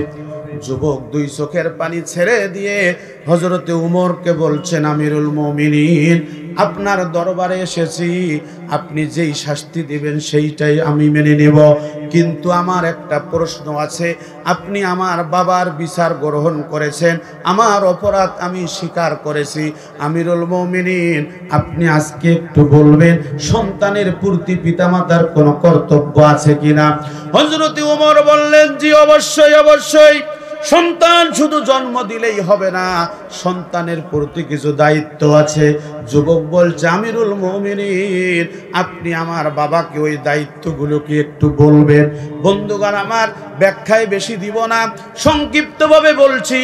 যুবক 2 চোখের পানি ছেড়ে দিয়ে হযরত ওমরকে বলছেন, আমিরুল মুমিনিন, আপনার দরবারে এসেছি, আপনি যেই শাস্তি দিবেন সেইটাই আমি মেনে নেব। কিন্তু আমার একটা প্রশ্ন আছে, আপনি আমার বাবার বিচার গ্রহণ করেছেন, আমার অপরাধ আমি স্বীকার করেছি। আমিরুল মুমিনিন, আপনি আজকে একটু বলবেন সন্তানের প্রতি পিতামাতার কোনো কর্তব্য আছে কিনা? হযরত ওমর বললেন, জি অবশ্যই অবশ্যই। সন্তান শুধু জন্ম দিলেই হবে না, সন্তানের প্রতি কিছু দায়িত্ব আছে। যুবক বলছে, আমিরুল মুমিনিন, আপনি আমার বাবাকে ওই দায়িত্বগুলো কি একটু বলবেন? বন্ধুগণ আমার, ব্যাখ্যায় বেশি দিব না, সংক্ষিপ্তভাবে বলছি।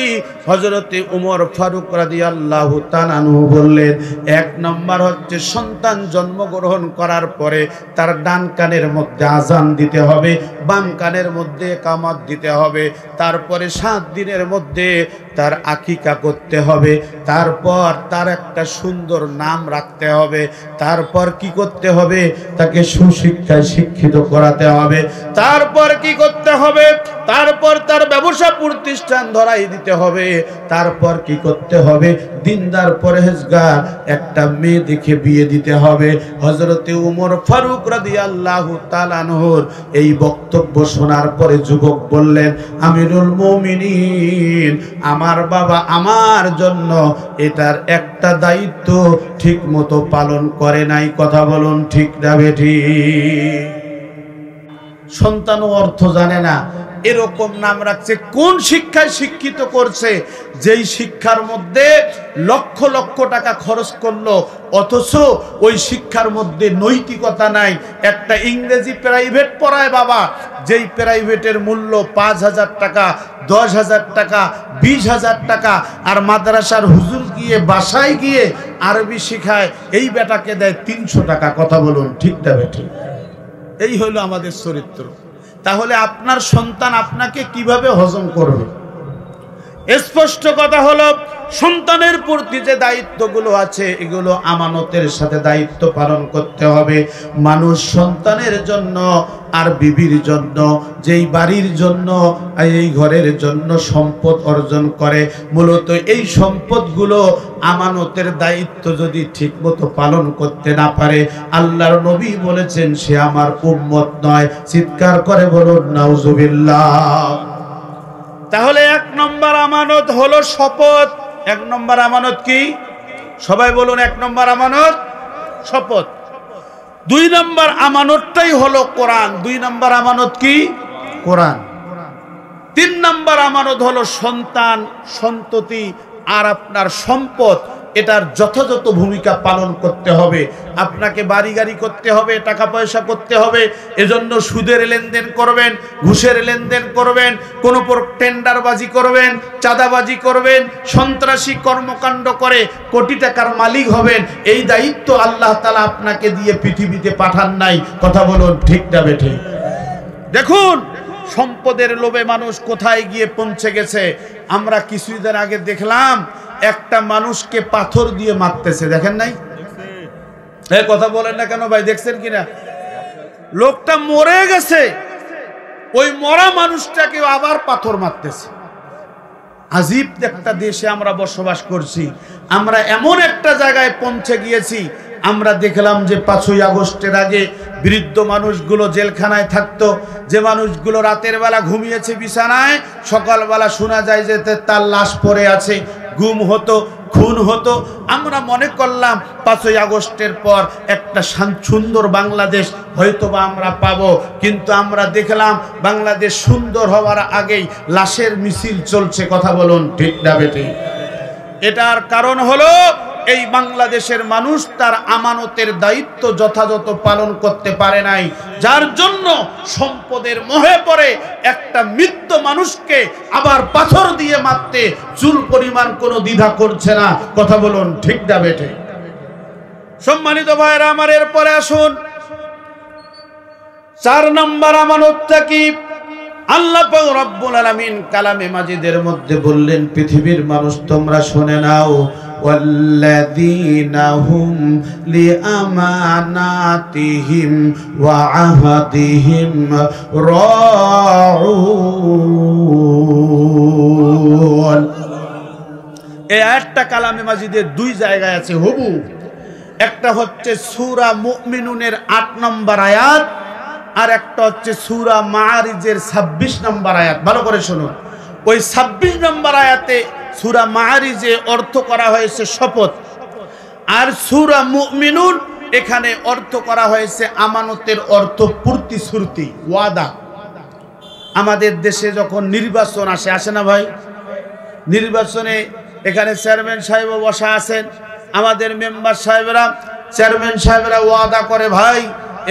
হযরতে ওমর ফারুক রাদিয়াল্লাহু তাআলা আনহু বললেন, এক নম্বর হচ্ছে সন্তান জন্মগ্রহণ করার পরে তার ডান কানের মধ্যে আজান দিতে হবে, বাম কানের মধ্যে ইকামত দিতে হবে। তারপরে 7 দিনের মধ্যে তার আকিকা করতে হবে। তারপর তার একটা সুন্দর নাম রাখতে হবে। তারপর কি করতে হবে? তাকে সুশিক্ষায় শিক্ষিত করাতে হবে। তারপর কি করতে হবে? তারপর তার ব্যবসা প্রতিষ্ঠান ধরাই দিতে হবে। তারপর কি করতে হবে? দিনদার পরহেজগার একটা মেয়ে দেখে বিয়ে দিতে হবে। হযরতে ওমর ফারুক রাদিয়াল্লাহু তাআলা আনহুর এই বক্তব্য শোনার পরে যুবক বললেন, আমিরুল মুমিনিন, আমার বাবা আমার জন্য এটার একটা দায়িত্ব ঠিক মতো পালন করে নাই। কথা বলুন ঠিক না বেঠিক? সন্তানও অর্থ জানে না, এরকম নাম রাখছে। কোন শিক্ষায় শিক্ষিত করছে? যেই শিক্ষার মধ্যে লক্ষ লক্ষ টাকা খরচ করলো, অথচ ওই শিক্ষার মধ্যে নৈতিকতা নাই। একটা ইংরেজি প্রাইভেট পড়ায় বাবা, যেই প্রাইভেটের মূল্য 5,000 টাকা, 10,000 টাকা, 20,000 টাকা, আর মাদ্রাসার হুজুর গিয়ে বাসায় গিয়ে আরবি শিখায়, এই বেটাকে দেয় 300 টাকা। কথা বলুন ঠিক না বেঠিক? এই হলো আমাদের চরিত্র। তাহলে আপনার সন্তান আপনাকে কিভাবে হজম করবে? স্পষ্ট কথা হলো, সন্তানের প্রতি যে দায়িত্বগুলো আছে এগুলো আমানতের সাথে দায়িত্ব পালন করতে হবে। মানুষ সন্তানের জন্য আর বিবির জন্য, যেই বাড়ির জন্য, এই ঘরের জন্য সম্পদ অর্জন করে, মূলত এই সম্পদগুলো আমানতের দায়িত্ব যদি ঠিকমতো পালন করতে না পারে, আল্লাহর নবী বলেছেন সে আমার উম্মত নয়। চিৎকার করে বলুন নাউজুবিল্লাহ। তাহলে 1 নম্বর আমানত হলো শপথ। 1 নম্বর আমানত কি? সবাই বলুন, 1 নম্বর আমানত শপথ। 2 নম্বর আমানতটাই হলো কোরআন। 2 নম্বর আমানত কি? কোরআন। 3 নম্বর আমানত হলো সন্তান, সন্ততি আর আপনার সম্পদ। এটার যথাযথ ভূমিকা পালন করতে হবে। আপনাকে বাড়ি গাড়ি করতে হবে, টাকা পয়সা করতে হবে, এজন্য সুদের লেনদেন করবেন, ঘুষের লেনদেন করবেন, কোন টেন্ডারবাজি করবেন, চাঁদাবাজি করবেন, সন্ত্রাসী কর্মকাণ্ড করে কোটি টাকার মালিক হবেন, এই দায়িত্ব আল্লাহ তাআলা আপনাকে দিয়ে পৃথিবীতে পাঠান নাই। কথা বলুন ঠিক না বেঠিক? দেখুন সম্পদের লোভে মানুষ কোথায় গিয়ে পৌঁছে গেছে। আমরা কিছুদিন আগে দেখলাম একটা মানুষকে পাথর দিয়ে মারতেছে, দেখেন নাই? কথা বলেন না কেন ভাই, দেখছেন কিনা? লোকটা মরে গেছে, ওই মরা মানুষটাকে আবার পাথর মারতেছে। আজীব একটা দেশে আমরা বসবাস করছি। আমরা এমন একটা জায়গায় পৌঁছে গিয়েছি, আমরা দেখলাম যে 5ই আগস্টের আগে বৃদ্ধ মানুষগুলো জেলখানায় থাকতো, যে মানুষগুলো রাতের বেলা ঘুমিয়েছে বিছানায়, সকালবেলা শোনা যায় যে তার লাশ পড়ে আছে। গুম হতো, খুন হতো। আমরা মনে করলাম 5ই আগস্টের পর একটা সুন্দর বাংলাদেশ হয়তোবা আমরা পাবো, কিন্তু আমরা দেখলাম বাংলাদেশ সুন্দর হওয়ার আগেই লাশের মিছিল চলছে। কথা বলুন ঠিক না বেঠিক? এটার কারণ হলো এই বাংলাদেশের মানুষ তার আমানতের দায়িত্ব যথাযথ পালন করতে পারে নাই, যার জন্য সম্পদের মোহে পড়ে একটা মৃত মানুষকে আবার পাথর দিয়ে মারতে চুল পরিমাণ কোনো দ্বিধা করছে না। কথা বলুন ঠিক না বেঠিক? সম্মানিত ভাইরা আমার, এরপরে আসুন 4 নম্বর আমানতটা কি? আল্লাহ পাক রব্বুল আলামিন কালামে মাজিদের মধ্যে বললেন, পৃথিবীর মানুষ তোমরা শুনে নাও, ওয়াল্লাযীনা হুম লিআমানাতিহিম ওয়া আহদিহিম রাউন। এই আয়াতটা কালামে মাজিদের 2 জায়গায় আছে হুবু। একটা হচ্ছে সূরা মুমিনুনের ৮ নম্বর আয়াত, আর একটা হচ্ছে সূরা মাআরিজের ২৬ নম্বর আয়াত। ভালো করে শুনুন, ওই ২৬ নম্বর আয়াতে সূরা মাআরিজে অর্থ করা হয়েছে শপথ, আর সূরা মুমিনুন এখানে অর্থ করা হয়েছে আমানতের অর্থ প্রতিশ্রুতি, ওয়াদা। আমাদের দেশে যখন নির্বাচন আসে না ভাই, নির্বাচনে এখানে চেয়ারম্যান সাহেব বসা আছেন, আমাদের মেম্বার সাহেবরা, চেয়ারম্যান সাহেবরা ওয়াদা করে, ভাই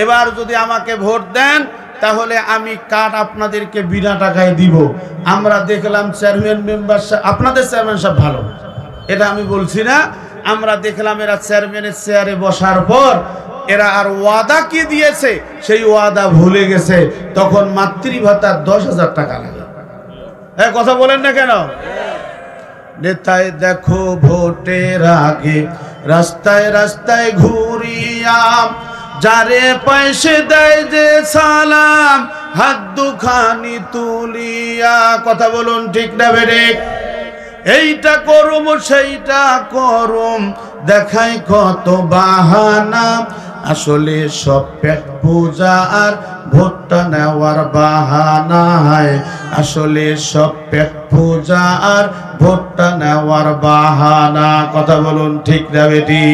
এবার যদি আমাকে ভোট দেন তাহলে আমি কার্ড আপনাদেরকে বিনা টাকায় দিব। আমরা দেখলাম চেয়ারম্যান মেম্বার সাহেব, আপনাদের চেয়ারম্যান সাহেব ভালো, এটা আমি বলছি না, আমরা দেখলাম এরা চেয়ারম্যানের চেয়ারে বসার পর এরা আর ওয়াদা কি দিয়েছে সেই ওয়াদা ভুলে গেছে। তখন মাতৃভাতার ১০,০০০ টাকা লাগে। কথা বলেন না কেন? নেতায় দেখো ভোটের আগে রাস্তায় রাস্তায় ঘুরিয়া, যারে পয়সে দেয় যে সালাম হাত দুখানি তুলিয়া। কথা বলুন ঠিক না বেড়ে? এইটা করুম সেইটা করুম দেখাই কত বাহানা, আসলে সব পেট পূজা আর ভোটটা নেওয়ার বাহানা। আসলে সব পেট পূজা আর ভোটটা নেওয়ার বাহানা। কথা বলুন ঠিক না বেটি?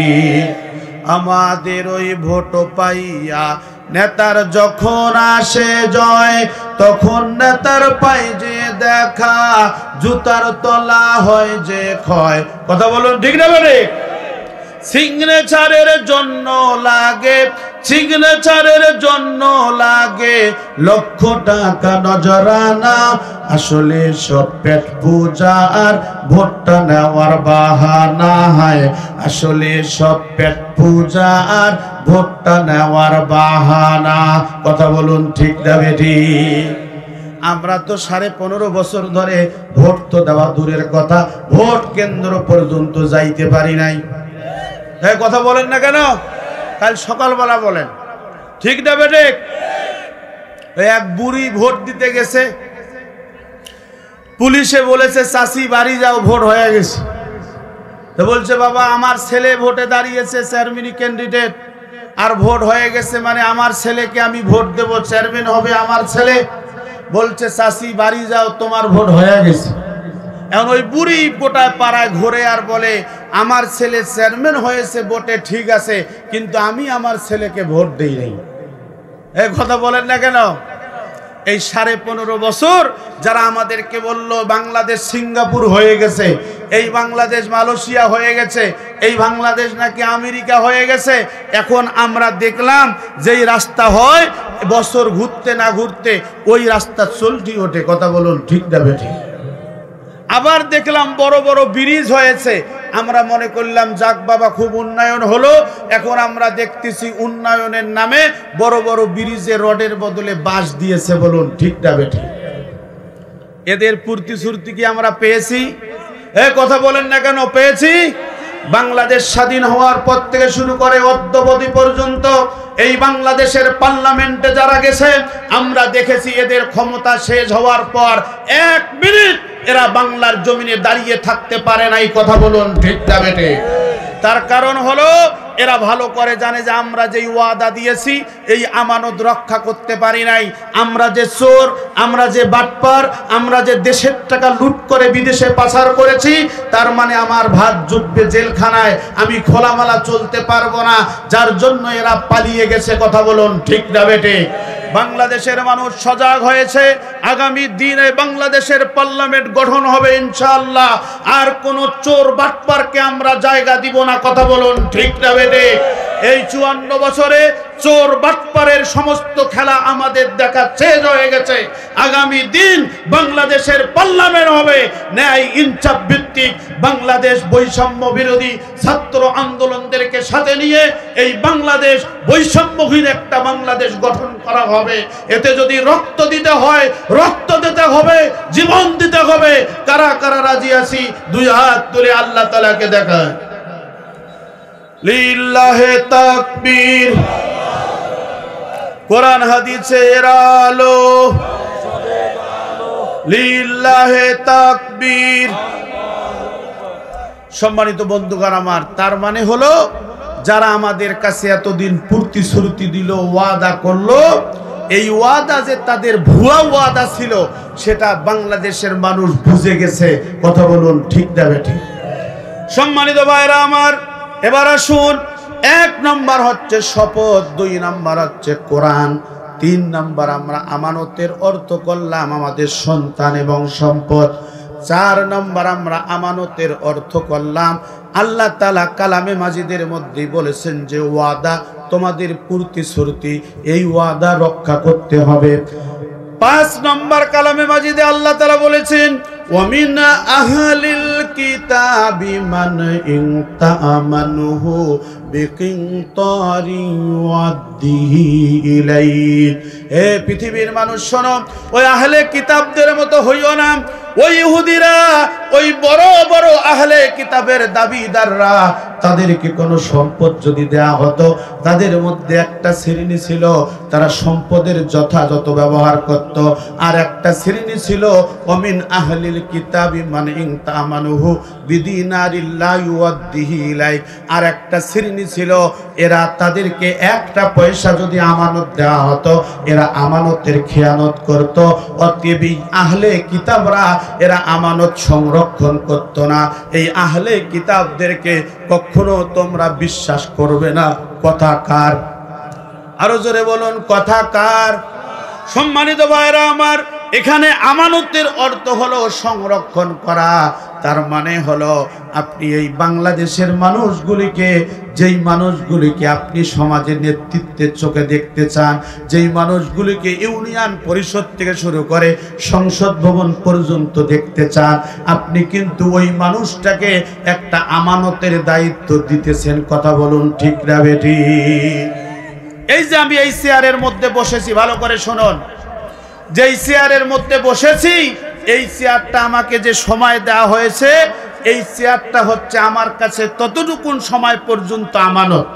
আমাদের ওই ভোট পাইয়া নেতার যখন আসে জয়, তখন নেতার পাই যে দেখা, জুতার তলা হয় যে ক্ষয়। কথা বলুন ঠিক না বেটি? সিগনেচারের জন্য লাগে, সিগনেচারের জন্য লাগে লক্ষ টাকা নজরানা, আসলে সব পেট পূজা আর ভোটটা নেওয়ার বাহানা। আসলে সব পেট পূজা আর ভোটটা নেওয়ার বাহানা। কথা বলুন ঠিক না বেটি? আমরা তো 15.5 বছর ধরে ভোট তো দেওয়া দূরের কথা, ভোট কেন্দ্র পর্যন্ত যাইতে পারি নাই। কথা বলেন না কেন? কাল সকালবেলা বলেন, ঠিক না বেটে? এক বুড়ি ভোট দিতে গেছে, পুলিশে বলেছে চাচি বাড়ি যাও, ভোট হয়ে গেছে। তো বলছে বাবা আমার ছেলে ভোটে দাঁড়িয়েছে, চেয়ারম্যান ক্যান্ডিডেট, আর ভোট হয়ে গেছে মানে আমার ছেলেকে আমি ভোট দেব, চেয়ারম্যান হবে আমার ছেলে। বলছে চাচি বাড়ি যাও, তোমার ভোট হয়ে গেছে। এখন ওই বুড়ি গোটায় পাড়ায় ঘুরে আর বলে আমার ছেলে চেয়ারম্যান হয়েছে ভোটে, ঠিক আছে, কিন্তু আমি আমার ছেলেকে ভোট দেই নাই। কথা বলেন না কেন? এই 15.5 বছর যারা আমাদেরকে বলল বাংলাদেশ সিঙ্গাপুর হয়ে গেছে, এই বাংলাদেশ মালয়েশিয়া হয়ে গেছে, এই বাংলাদেশ নাকি আমেরিকা হয়ে গেছে, এখন আমরা দেখলাম যেই রাস্তা হয় বছর ঘুরতে না ঘুরতে ওই রাস্তা চলতি ওঠে। কথা বলুন ঠিক না বেঠিক? আবার দেখলাম বড় বড় ব্রিজ হয়েছে, আমরা মনে করলাম যাক বাবা খুব উন্নয়ন হলো। এখন আমরা দেখতেছি উন্নয়নের নামে বড় বড় ব্রিজে রডের বদলে বাঁশ দিয়েছে। বলুন ঠিক না বেঠিক? এদের প্রতিশ্রুতি কি আমরা পেয়েছি? কথা বলেন না কেন? পেয়েছি। বাংলাদেশ স্বাধীন হওয়ার পর থেকে শুরু করে অদ্যাবধি পর্যন্ত এই বাংলাদেশের পার্লামেন্টে যারা গেছে আমরা দেখেছি এদের ক্ষমতা শেষ হওয়ার পর 1 মিনিট এরা বাংলার জমিনে দাঁড়িয়ে থাকতে পারে নাই। কথা বলুন ঠিক না বেটে? তার কারণ হলো এরা ভালো করে জানে যে আমরা যে ওয়াদা দিয়েছি এই আমানত রক্ষা করতে পারি নাই। আমরা যে চোর, আমরা যে বাটপার, আমরা যে দেশের টাকা লুট করে বিদেশে পাচার করেছি, তার মানে আমার ভাত জুটবে জেলখানায়, আমি খোলামেলা চলতে পারবো না, যার জন্য এরা পালিয়ে গেছে। কথা বলুন ঠিক না বেটে? বাংলাদেশের মানুষ সজাগ হয়েছে, আগামী দিনে বাংলাদেশের পার্লামেন্ট গঠন হবে ইনশাআল্লাহ, আর কোন চোর বাটপারকে আমরা জায়গা দিব না। কথা বলুন ঠিক না বেটে? এই 54 বছরে চোর বাটপারের সমস্ত খেলা আমাদের দেখা শেষ হয়ে গেছে। আগামী দিন বাংলাদেশের পার্লামেন্ট হবে ন্যায় ইনসাফ ভিত্তিক। বাংলাদেশ বৈষম্য বিরোধী ছাত্র আন্দোলনদেরকে সাথে নিয়ে এই বাংলাদেশ বৈষম্যহীন একটা বাংলাদেশ গঠন করা হবে। এতে যদি রক্ত দিতে হয় রক্ত দিতে হবে, জীবন দিতে হবে। কারা কারা রাজি আছি? 2 হাত তুলে আল্লাহ তাআলাকে দেখায়। লিল্লাহে তাকবীর। কোরআন হাদিসের আলো, লিল্লাহে তাকবীর। সম্মানিত বন্ধুগণ আমার, তার মানে হলো যারা আমাদের কাছে এতদিন প্রতিশ্রুতি দিল, ওয়াদা করলো, এই ওয়াদা যে তাদের ভুয়া ওয়াদা ছিল সেটা বাংলাদেশের মানুষ বুঝে গেছে। কথা বলুন ঠিক না বেঠিক? সম্মানিত ভাইরা আমার, এবার আসুন, 1 নম্বর হচ্ছে শপথ, 2 নম্বর হচ্ছে কোরআন, 3 নম্বর আমরা আমানতের অর্থ করলাম আমাদের সন্তান এবং সম্পদ, 4 নম্বর আমরা আমানতের অর্থ করলাম আল্লাহ তাআলা কালামে মাজিদের মধ্যে বলেছেন যে ওয়াদা তোমাদের প্রতিশ্রুতি, এই ওয়াদা রক্ষা করতে হবে। 5 নম্বর কালামে মাজিদে আল্লাহ তাআলা বলেছেন ওয়ামিন আহলিল কিতাবি মান ইনতামানুহু বিকিনতারি ওয়াদ্দিহি ইলাইক। হে পৃথিবীর মানুষ শোনো, ওই আহলে কিতাবদের মতো হইও না। ওই ইহুদিরা, ওই বড় বড় আহলে কিতাবের দাবিদাররা, তাদেরকে কোনো সম্পদ যদি দেয়া হতো, তাদের মধ্যে একটা শ্রেণী ছিল তারা সম্পদের যথাযথ ব্যবহার করত, আর একটা শ্রেণী ছিল ওমিন আহলিল কিতাবি মান ইনতামানুহু বিদিনারিল্লাহ ইউদ্দিহি ইলাইক, আর একটা শ্রেণী ছিল এরা তাদেরকে একটা পয়সা যদি আমানত দেওয়া হতো এরা আমানতের খেয়ানত করত। অতএব আহলে কিতাবরা এরা আমানত সংরক্ষণ করত না। এই আহলে কিতাবদেরকে কখনো তোমরা বিশ্বাস করবে না। কথা কার? আরো জোরে বলুন, কথা কার? সম্মানিত ভাইরা আমার, এখানে আমানতের অর্থ হলো সংরক্ষণ করা। তার মানে হলো আপনি এই বাংলাদেশের মানুষগুলিকে, যেই মানুষগুলিকে আপনি সমাজের নেতৃত্বের চোখে দেখতে চান, যেই মানুষগুলিকে ইউনিয়ন পরিষদ থেকে শুরু করে সংসদ ভবন পর্যন্ত দেখতে চান, আপনি কিন্তু ওই মানুষটাকে একটা আমানতের দায়িত্ব দিতেছেন। কথা বলুন ঠিক না বেঠিক? এই যে আমি এই চেয়ারের মধ্যে বসেছি, ভালো করে শুনুন, যেই চেয়ারের মধ্যে বসেছি এই চেয়ারটা আমাকে যে সময় দেওয়া হয়েছে, এই চেয়ারটা হচ্ছে আমার কাছে ততটুকুন সময় পর্যন্ত আমানত।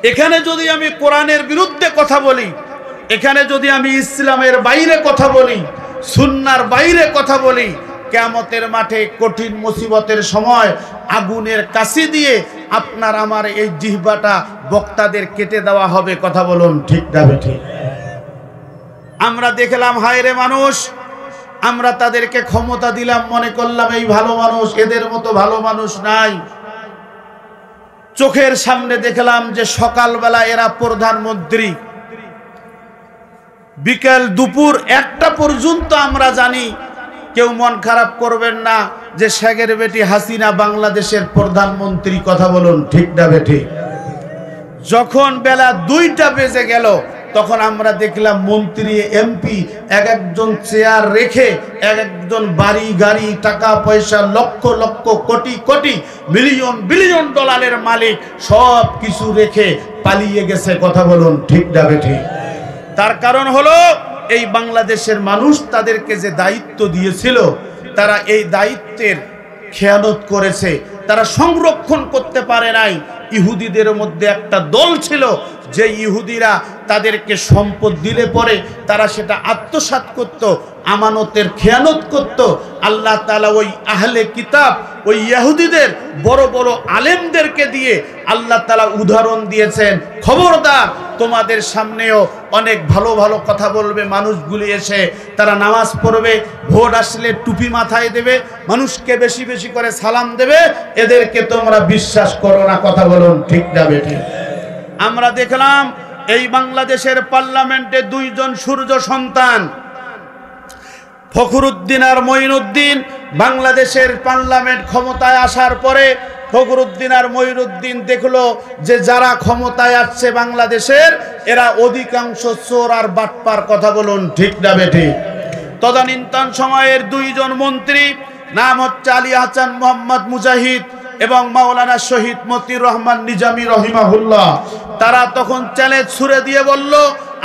এখানে যদি আমি কোরআনের বিরুদ্ধে কথা বলি, এখানে যদি আমি ইসলামের বাইরে কথা বলি, সুন্নাহর বাইরে কথা বলি, কিয়ামতের মাঠে কঠিন মুসিবতের সময় আগুনের কাছে দিয়ে আপনার আমার এই জিহ্বাটা বক্তাদের কেটে দেওয়া হবে। কথা বলুন ঠিক না বেঠিক? আমরা দেখলাম হায়রে মানুষ, আমরা তাদেরকে ক্ষমতা দিলাম, মনে করলাম এই ভালো মানুষ, এদের মতো ভালো মানুষ নাই। চোখের সামনে দেখলাম যে সকালবেলা এরা প্রধানমন্ত্রী, বিকেল দুপুর 1টা পর্যন্ত আমরা জানি। কেউ মন খারাপ করবেন না যে শেখের বেটি হাসিনা বাংলাদেশের প্রধানমন্ত্রী। কথা বলুন ঠিক না বেঠিক? যখন বেলা 2টা বেজে গেল তখন আমরা দেখলাম মন্ত্রী, এমপি এক একজন চেয়ার রেখে, এক একজন বাড়ি গাড়ি, টাকা পয়সা, লক্ষ লক্ষ কোটি কোটি মিলিয়ন বিলিয়ন ডলারের মালিক সব কিছু রেখে পালিয়ে গেছে। কথা বলুন ঠিক না বেঠিক? তার কারণ হলো এই বাংলাদেশের মানুষ তাদেরকে যে দায়িত্ব দিয়েছিল, তারা এই দায়িত্বের খেয়ানত করেছে, তারা সংরক্ষণ করতে পারে নাই। ইহুদিদের মধ্যে একটা দল ছিল যে ইহুদিরা তাদেরকে সম্পদ দিলে পরে তারা সেটা আত্মসাৎ করত, আমানতের খেয়ানত করত। আল্লাহ তাআলা ওই আহলে কিতাব, ওই ইহুদিদের বড় বড় আলেমদেরকে দিয়ে আল্লাহ তাআলা উদাহরণ দিয়েছেন, খবরদার তোমাদের সামনেও অনেক ভালো ভালো কথা বলবে মানুষগুলি, এসে তারা নামাজ পড়বে, ভোট আসলে টুপি মাথায় দেবে, মানুষকে বেশি বেশি করে সালাম দেবে, এদেরকে তোমরা বিশ্বাস করো না। কথা বলুন ঠিক না বেঠিক? আমরা দেখলাম এই বাংলাদেশের পার্লামেন্টে 2 জন সূর্য সন্তান, ফখরুদ্দিন আর মঈনুদ্দিন। বাংলাদেশের পার্লামেন্ট ক্ষমতায় আসার পরে ফখরুদ্দিন আর মঈনুদ্দিন দেখলো যে যারা ক্ষমতায় আসছে বাংলাদেশের, এরা অধিকাংশ চোর আর বাটপার। কথা বলুন ঠিক না বেঠিক? তদানীন্তন সময়ের 2 জন মন্ত্রী, নাম হচ্ছে আলী হাসান মোহাম্মদ মুজাহিদ এবং মাওলানা শহীদ মতিউর রহমান নিজামী রহিমাহুল্লাহ। তারা তখন চ্যালেঞ্জ ছুড়ে দিয়ে বলল,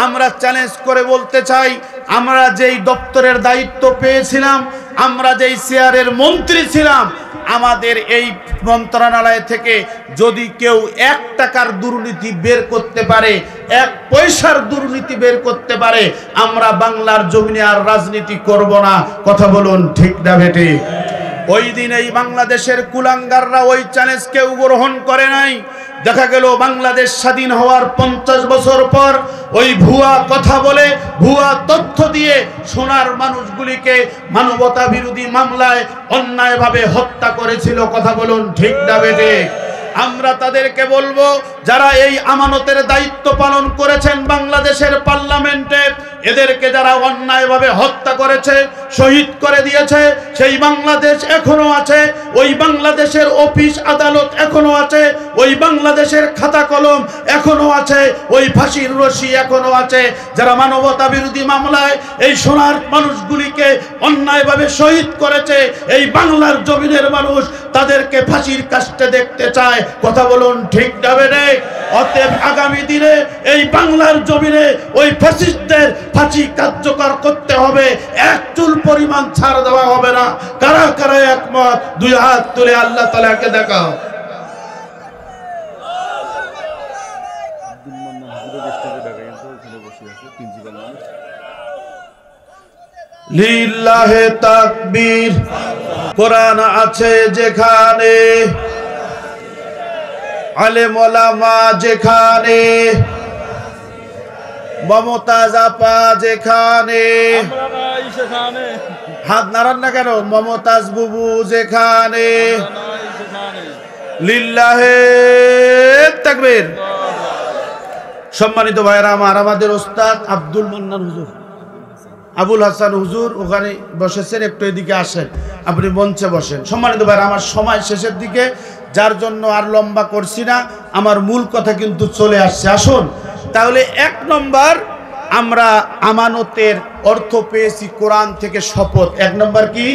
আমরা চ্যালেঞ্জ করে বলতে চাই, আমরা যেই দপ্তরের দায়িত্ব পেয়েছিলাম, আমরা যেই চেয়ারের মন্ত্রী ছিলাম, আমাদের এই মন্ত্রণালয় থেকে যদি কেউ 1 টাকার দুর্নীতি বের করতে পারে, 1 পয়সার দুর্নীতি বের করতে পারে, আমরা বাংলার জমিনে আর রাজনীতি করব না। কথা বলুন ঠিক না বেঠিক? ওই দিন এই বাংলাদেশের কুলাঙ্গাররা ওই চ্যালেঞ্জ কেউ গ্রহণ করে নাই। দেখা গেল বাংলাদেশ স্বাধীন হওয়ার 50 বছর পর ওই ভুয়া কথা বলে, ভুয়া তথ্য দিয়ে সোনার মানুষগুলিকে মানবতা বিরোধী মামলায় অন্যায়ভাবে হত্যা করেছিল। কথা বলুন ঠিক না বেঠিক? আমরা তাদেরকে বলবো, যারা এই আমানতের দায়িত্ব পালন করেছেন বাংলাদেশের পার্লামেন্টে, এদেরকে যারা অন্যায়ভাবে হত্যা করেছে, শহীদ করে দিয়েছে, সেই বাংলাদেশ এখনো আছে, ওই বাংলাদেশের অফিস আদালত এখনো আছে, ওই বাংলাদেশের খাতা কলম এখনো আছে, ওই ফাঁসির রশি এখনো আছে। যারা মানবতা বিরোধী মামলায় এই সোনার মানুষগুলিকে অন্যায়ভাবে শহীদ করেছে, এই বাংলার জমিনের মানুষ তাদেরকে ফাঁসির কাস্টে দেখতে চায়। কথা বলুন ঠিক যাবে রে? অতএব আগামী দিনে এই বাংলার জমিনে ওই ফ্যাসিস্টদের ফাঁসি কার্যকর করতে হবে, এক চুল পরিমাণ ছাড় দেওয়া হবে না। কারা কারা একমত? দুই হাত তুলে আল্লাহ তাআলাকে দেখাও। লিল্লাহে তাকবীর। কোরআন আছে যেখানে, আলেম ওলামা যেখানে, মমতাজ আপা যেখানে, হাত নাড়ান না কেন? মমতাজ বুবু যেখানে, লিল্লাহে তাকবীর। সম্মানিত ভাইরা আমার, আমাদের ওস্তাদ আব্দুল মান্নান হুজুর, আবুল হাসান হুজুর ওখানে বসেছেন, একটু এদিকে আসেন, আপনি মঞ্চে বসেন। সম্মানিত ভাইরা আমার, সময় শেষের দিকে, যার জন্য আর লম্বা করছি না, আমার মূল কথা কিন্তু চলে আসছে। আসুন তাহলে, 1 নম্বর আমরা আমানতের অর্থ পেয়েছি কোরআন থেকে, শপথ। 1 নম্বর কি?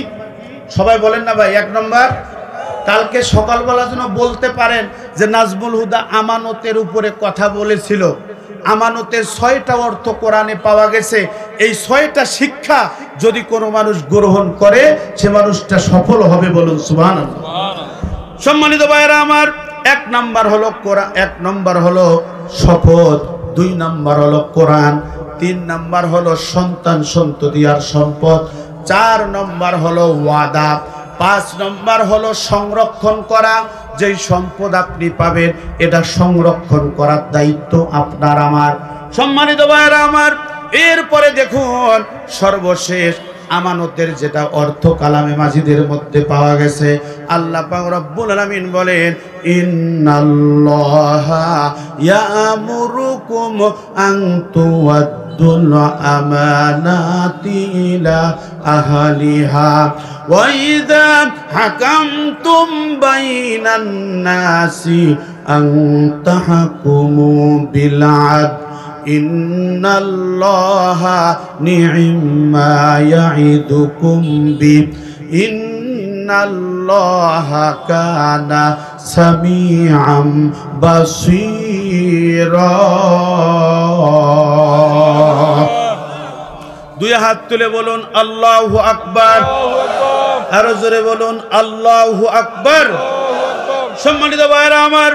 সবাই বলেন না ভাই? 1 নম্বর, কালকে সকালবেলা যেন বলতে পারেন যে নাজমুল হুদা আমানতের উপরে কথা বলেছিল। আমানতের 6টা অর্থ কোরআনে পাওয়া গেছে। এই 6টা শিক্ষা যদি কোনো মানুষ গ্রহণ করে, সে মানুষটা সফল হবে। বলুন সুবহানাল্লাহ। সম্মানিত ভাইরা আমার, 1 নম্বর হলো কোরআন, 1 নম্বর হলো শপথ, 2 নম্বর হলো কোরআন, 3 নম্বর হলো সন্তান সন্ততি আর সম্পদ, 4 নম্বর হলো ওয়াদা, 5 নম্বর হলো সংরক্ষণ করা। যেই সম্পদ আপনি পাবেন, এটা সংরক্ষণ করার দায়িত্ব আপনার আমার। সম্মানিত ভাইরা আমার, এরপরে দেখুন সর্বশেষ আমানতের যেটা অর্থ কালামে মাজিদের মধ্যে পাওয়া গেছে। আল্লাহ পাক রব্বুল আলামিন বলেন, ইন্নাল্লাহা ইয়ামুরুকুম আন তুওয়াদ্দুল আমানাতি ইলা আহলিহা ওয়া ইযা হাকামতুম বাইনান নাসি আন তাহকুমু বিল আদল ইন্নাল্লাহা নি'মা ইয়া'iদুকুম বি ইন্নাল্লাহা কানা সামিআম বাসীরা। 2 হাত তুলে বলুন আল্লাহু আকবার। আরো জোরে বলুন আল্লাহু আকবার। সম্মানিত ভাইরা আমার,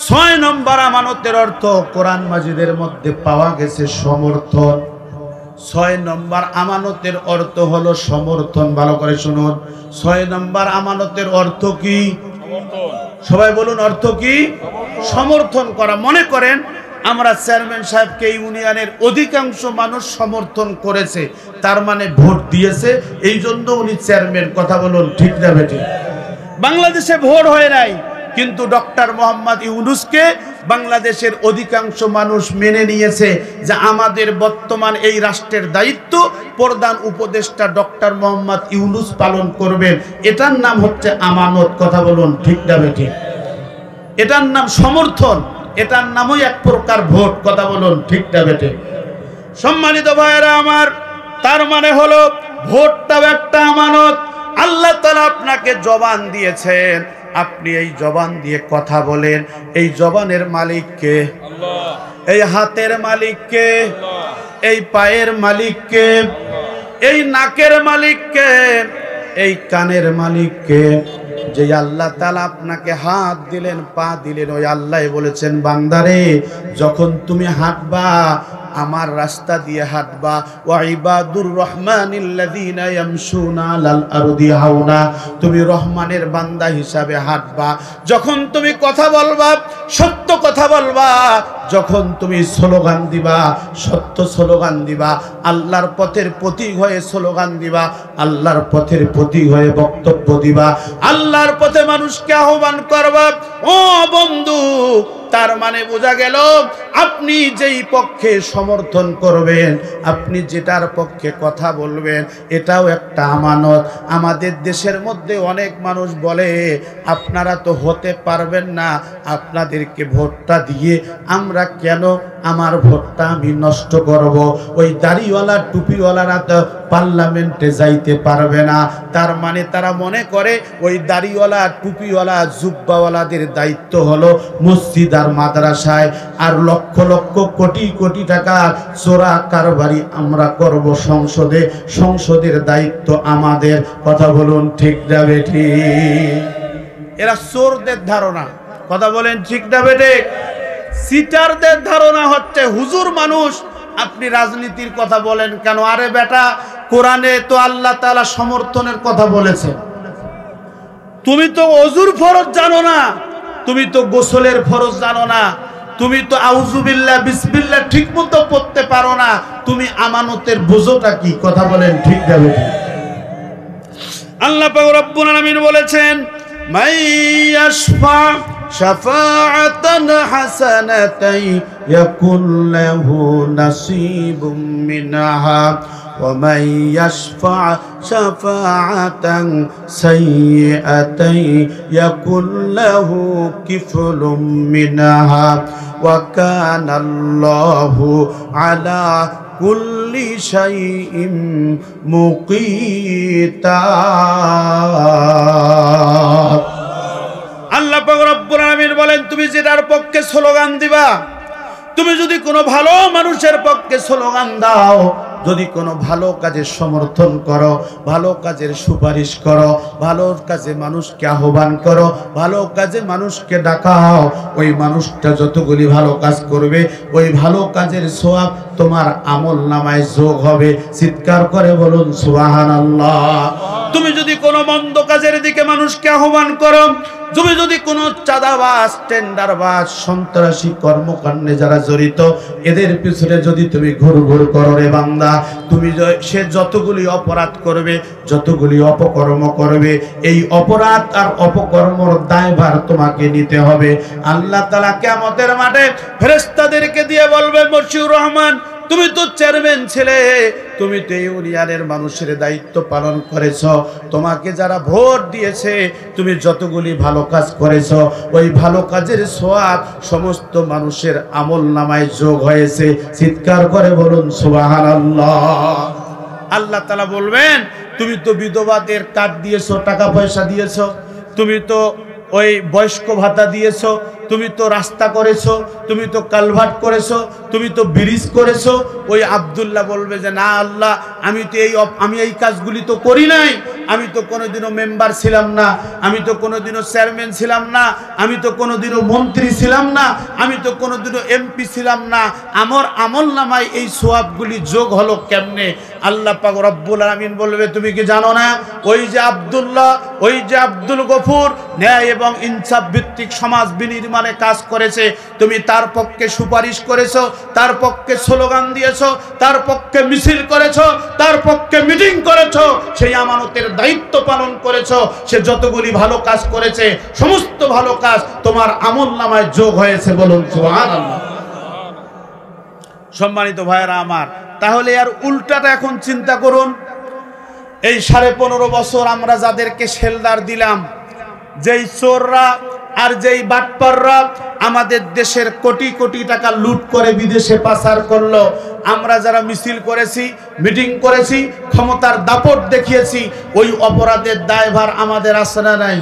6 নম্বর আমানতের অর্থ কোরআন মাজিদের মধ্যে পাওয়া গেছে সমর্থন। 6 নম্বর আমানতের অর্থ হলো সমর্থন। ভালো করে শুনুন, 6 নম্বর আমানতের অর্থ কি? সবাই বলুন, অর্থ কি? সমর্থন করা। মনে করেন আমরা চেয়ারম্যান সাহেবকে ইউনিয়নের অধিকাংশ মানুষ সমর্থন করেছে, তার মানে ভোট দিয়েছে, এই জন্য উনি চেয়ারম্যান। কথা বলুন ঠিক না বেঠিক? বাংলাদেশে ভোট হয় নাই, কিন্তু ডক্টর মোহাম্মদ ইউনূসকে বাংলাদেশের অধিকাংশ মানুষ মেনে নিয়েছে যে আমাদের বর্তমান এই রাষ্ট্রের দায়িত্ব প্রধান উপদেষ্টা ডক্টর মোহাম্মদ ইউনূস পালন করবেন। এটার নাম হচ্ছে আমানত। কথা বলুন ঠিক না বেঠিক? এটার নাম সমর্থন, এটার নামই এক প্রকার ভোট। কথা বলুন ঠিক না বেঠিক? সম্মানিত ভাইয়েরা আমার, তার মানে হলো ভোটটাও একটা আমানত। আল্লাহ তাআলা আপনাকে জবান দিয়েছেন, আপনি এই জবান দিয়ে কথা বলেন। এই জবানের মালিক কে? আল্লাহ। এই হাতের মালিক কে? আল্লাহ। এই পায়ের মালিক কে? আল্লাহ। এই নাকের মালিক কে? এই কানের মালিক কে? যে আল্লাহ তাআলা আপনাকে হাত দিলেন, পা দিলেন, ওই আল্লাহ বলেছেন, বান্দারে যখন তুমি হাঁটবা আমার রাস্তা দিয়ে হাঁটবা। ওয়া ইবাদুর রহমানিল্লাযীনা ইয়ামশুনা আলাল আরদি হাওনা, তুমি রহমানের বান্দা হিসাবে হাঁটবা। যখন তুমি কথা বলবা সত্য কথা বলবা, যখন তুমি স্লোগান দিবা সত্য স্লোগান দিবা, আল্লাহর পথের প্রতীক হয়ে স্লোগান দিবা, আল্লাহর পথের প্রতীক হয়ে বক্তব্য দিবা, আল্লাহর পথে মানুষকে আহ্বান করবা। ও বন্ধু, তার মানে বোঝা গেল আপনি যেই পক্ষে সমর্থন করবেন, আপনি যেটার পক্ষে কথা বলবেন, এটাও একটা আমানত। আমাদের দেশের মধ্যে অনেক মানুষ বলে আপনারা তো হতে পারবেন না, আপনাদেরকে ভোটটা দিয়ে আমরা কেন আমার ভোটটা আমি নষ্ট করব। ওই দাড়িওয়ালা টুপিওয়ালারা তো পার্লামেন্টে যাইতে পারবে না। তার মানে তারা মনে করে ওই দাড়িওয়ালা টুপিওয়ালা জুব্বাওয়ালাদের দায়িত্ব হলো মসজিদ আর মাদ্রাসায়, আর লক্ষ লক্ষ কোটি কোটি টাকার চোরা কারবারি আমরা করব সংসদে, সংসদের দায়িত্ব আমাদের। কথা বলুন ঠিক না বেঠিক? এরা চোরদের ধারণা। কথা বলেন ঠিক না বেঠিক? সিটারদের ধারণা হচ্ছে হুজুর মানুষ, আপনি রাজনীতির কথা বলেন কেন? আরে বেটা, কোরআনে তো আল্লাহ তাআলা সমর্থনের কথা বলেছে। তুমি তো ওযুর ফরজ জানো না, তুমি তো গোসলের ফরজ জানো না, তুমি তো আউযুবিল্লাহ বিসমিল্লাহ ঠিকমতো পড়তে পারো না, তুমি আমানতের বোঝোটা কি? কথা বলেন ঠিক না বেঠিক? আল্লাহ পাক রব্বুল আলামিন বলেছেন, মাইয়াশফা শাফাআতান হাসানাতান ইয়াকুল লাহু নাসিবুম মিনহা ওয়া মান ইয়াশফা শাফাআতান সাইয়্যাতান ইয়াকুল লাহু কিফলুম মিনহা ওয়া কানাল্লাহু আলা কুল্লি শাইইন মুকিতা। আল্লাহ পাক রব্বুল আলামিন বলেন, তুমি যেটার পক্ষে স্লোগান দিবা, তুমি যদি কোনো ভালো মানুষের পক্ষে স্লোগান দাও, যদি কোনো ভালো কাজের সমর্থন করো, ভালো কাজের সুপারিশ করো, ভালো কাজে মানুষকে আহ্বান করো, ভালো কাজে মানুষকে ডাকাও, ওই মানুষটা যতগুলি ভালো কাজ করবে ওই ভালো কাজের সওয়াব তোমার আমল নামায় যোগ হবে। চিৎকার করে বলুন সুবহানাল্লাহ। তুমি যদি কোনো মন্দ কাজের দিকে মানুষকে আহ্বান করো, তুমি যদি কোনো চাঁদাবাজ, টেন্ডারবাজ, সন্ত্রাসী কর্মকাণ্ডে যারা জড়িত এদের পিছনে যদি তুমি ঘুরঘুর করো রে বান্দা, তুমি সে যতগুলি অপরাধ করবে, যতগুলি অপকর্ম করবে, এই অপরাধ আর অপকর্মর দায়ভার তোমাকে নিতে হবে। আল্লাহ তাআলা কিয়ামতের মাঠে ফেরেশতাদেরকে দিয়ে বলবে, মশিউর রহমান, তুমি তো চেয়ারম্যান ছিলে, তুমি তো ইউনিয়নের মানুষের দায়িত্ব পালন করেছ, তোমাকে যারা ভোট দিয়েছে তুমি যতগুলি ভালো কাজ করেছ ওই ভালো কাজের সওয়াব সমস্ত মানুষের আমল নামায় যোগ হয়েছে। চিৎকার করে বলুন সুবহানাল্লাহ। আল্লাহ তাআলা বলবেন, তুমি তো বিধবাদের কার্ড দিয়েছো, টাকা পয়সা দিয়েছো, তুমি তো ওই বয়স্ক ভাতা দিয়েছো, তুমি তো রাস্তা করেছো, তুমি তো কালভার্ট করেছো, তুমি তো ব্রিজ করেছো। ওই আব্দুল্লাহ বলবে যে না আল্লাহ, আমি এই কাজগুলি তো করি নাই, আমি তো কোনোদিনও মেম্বার ছিলাম না, আমি তো কোনোদিনও চেয়ারম্যান ছিলাম না, আমি তো কোনোদিনও মন্ত্রী ছিলাম না, আমি তো কোনোদিনও এমপি ছিলাম না, আমার আমল নামায় এই সওয়াবগুলি যোগ হলো কেমনে? আল্লাহ পাক রব্বুল আলামিন বলবে, তুমি কি জানো না ওই যে আব্দুল্লাহ, ওই যে আব্দুল গফুর ন্যায় এবং ইনসাফ ভিত্তিক সমাজ বিনির্মাণে কাজ করেছে, তুমি তার পক্ষে সুপারিশ করেছো, তার পক্ষে স্লোগান দিয়েছো, তার পক্ষে মিছিল করেছো, তার পক্ষে মিটিং করেছো, সেই আমানতের দায়িত্ব পালন করেছো, সে যতগুলি ভালো কাজ করেছে সমস্ত ভালো কাজ তোমার আমল নামায় যোগ হয়েছে। বলুন সুবহানাল্লাহ। সম্মানিত ভাইরা আমার, তাহলে আর উল্টাটা এখন চিন্তা করুন। এই 15.5 বছর আমরা যাদেরকে শেলদার দিলাম, যেই চোররা আর যেই বাটপাররা আমাদের দেশের কোটি কোটি টাকা লুট করে বিদেশে পাচার করলো, আমরা যারা মিছিল করেছি, মিটিং করেছি, ক্ষমতার দাপট দেখিয়েছি, ওই অপরাধের দায়ভার আমাদের আছে না নাই?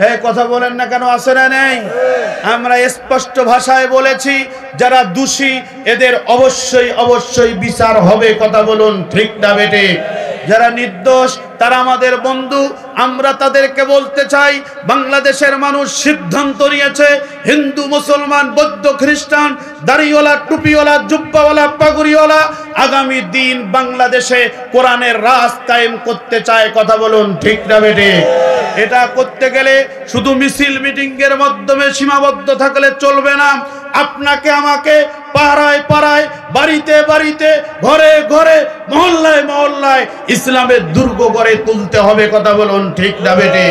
এই কথা বলেন না কেন, আছে না নাই? আমরা স্পষ্ট ভাষায় বলেছি, যারা দোষী এদের অবশ্যই অবশ্যই বিচার হবে। কথা বলুন ঠিক না বেটে? যারা নির্দোষ তারা আমাদের বন্ধু। আমরা তাদেরকে বলতে চাই, বাংলাদেশের মানুষ সিদ্ধান্ত নিয়েছে, হিন্দু মুসলমান বৌদ্ধ খ্রিস্টান দাড়িওয়ালা টুপিওয়ালা জুব্বাওয়ালা পাগড়িওয়ালা আগামী দিন বাংলাদেশে কোরআনের রাজ কায়েম করতে চায়। কথা বলুন ঠিক না বেটে? এটা করতে গেলে শুধু মিছিল মিটিং এর মাধ্যমে সীমাবদ্ধ থাকলে চলবে না। আপনাকে আমাকে পাড়ায় পাড়ায় বাড়িতে বাড়িতে ঘরে ঘরে মহল্লায় মহল্লায় ইসলামের দুর্গ গড়ে তুলতে হবে। কথা বলুন ঠিক না বেটে?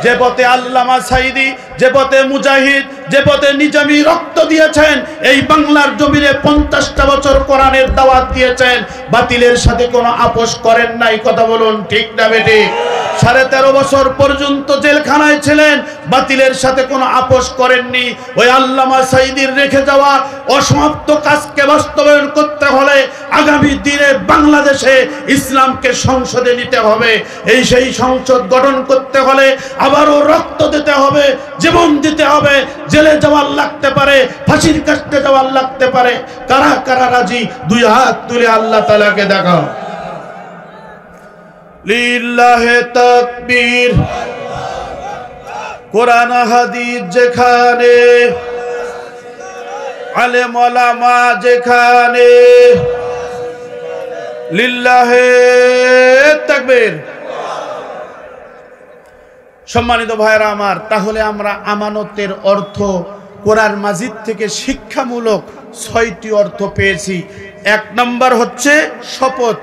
যে পথে আল্লামা সাঈদী, যে পথে মুজাহিদ, যে পথে নিজামী রক্ত দিয়েছেন, এই বাংলার জমিনে 50টা বছর কোরআনের দাওয়াত দিয়েছেন, বাতিলের সাথে কোনো আপোষ করেন নাই। কথা বলুন ঠিক না বেটে? 13.5 বছর পর্যন্ত জেলখানায় ছিলেন, বাতিলের সাথে কোনো আপোষ করেননি। ওই আল্লামা সাঈদীর রেখে যাওয়া অসমাপ্ত কাজকে বাস্তবায়ন করতে হলে আগামী দিনে বাংলাদেশে ইসলামকে সংসদে নিতে হবে। সেই সংসদ গঠন করতে হলে আবারও রক্ত দিতে হবে, জীবন দিতে হবে, জেলে যাওয়ার লাগতে পারে, ফাঁসির কাস্টে যাওয়ার লাগতে পারে। কারা কারা রাজি? 2 হাত তুলে আল্লাহ তাআলাকে দেখাও। লিল্লাহে তাকবীর। কোরআন হাদিস যেখানে, আলেম ওলামা যেখানে, লিল্লাহে তাকবীর। সম্মানিত ভাইরা আমার, তাহলে আমরা আমানতের অর্থ কোরআন মাজিদ থেকে শিক্ষামূলক 6টি অর্থ পেয়েছি। 1 নম্বর হচ্ছে শপথ।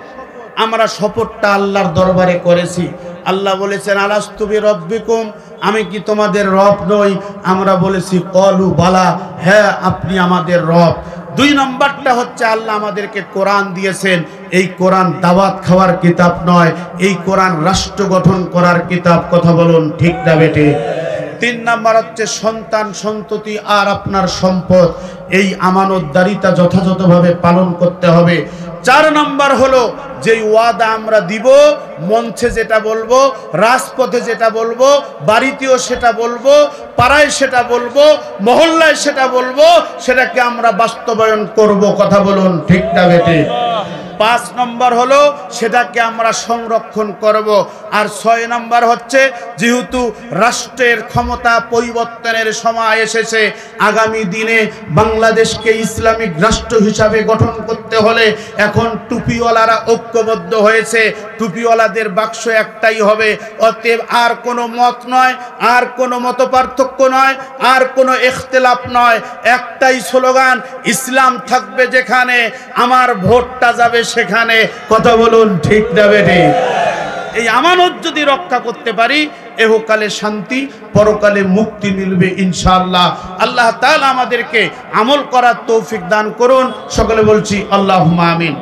আমরা শপথটা আল্লাহর দরবারে করেছি। আল্লাহ বলেছেন, আলাস্তু বিরব্বিকুম, আমি কি তোমাদের রব নই? আমরা বলেছি ক্বালু বালা, হ্যাঁ আপনি আমাদের রব। 2 নম্বরটা হচ্ছে আল্লাহ আমাদেরকে কোরআন দিয়েছেন। এই কোরআন দাওয়াত খাওয়ার কিতাব নয়, এই কোরআন রাষ্ট্র গঠন করার কিতাব। কথা বলুন ঠিক না বেটে? 3 নম্বর হচ্ছে সন্তান সন্ততি আর আপনার সম্পদ। এই আমানতদারিতা যথাযথভাবে পালন করতে হবে। 4 নম্বর হলো যেই ওয়াদা আমরা দিব, মঞ্চে যেটা বলবো, রাজপথে যেটা বলবো, বাড়িতেও সেটা বলবো, পাড়ায় সেটা বলবো, মহল্লায় সেটা বলবো, সেটাকে আমরা বাস্তবায়ন করব। কথা বলুন ঠিক না বেটে? 5 নম্বর হলো সেটাকে আমরা সংরক্ষণ করব। আর 6 নম্বর হচ্ছে, যেহেতু রাষ্ট্রের ক্ষমতা পরিবর্তনের সময় এসেছে, আগামী দিনে বাংলাদেশকে ইসলামিক রাষ্ট্র হিসাবে গঠন করতে হলে এখন টুপিওয়ালারা ঐক্যবদ্ধ হয়েছে। টুপিওয়ালাদের বাক্স একটাই হবে। অতএব আর কোনো মত নয়, আর কোনো মত পার্থক্য নয়, আর কোনো ইখতিলাফ নয়। একটাই স্লোগান, ইসলাম থাকবে যেখানে, আমার ভোটটা যাবে সেখানে। কথা বলুন ঠিক না বেটে? এই আমানত যদি রক্ষা করতে পারি, এহকালে শান্তি, পরকালে মুক্তি মিলবে ইনশাআল্লাহ। আল্লাহ তাআলা আমাদেরকে আমল করার তৌফিক দান করুন। সকলে বলছি আল্লাহুম্মা আমিন।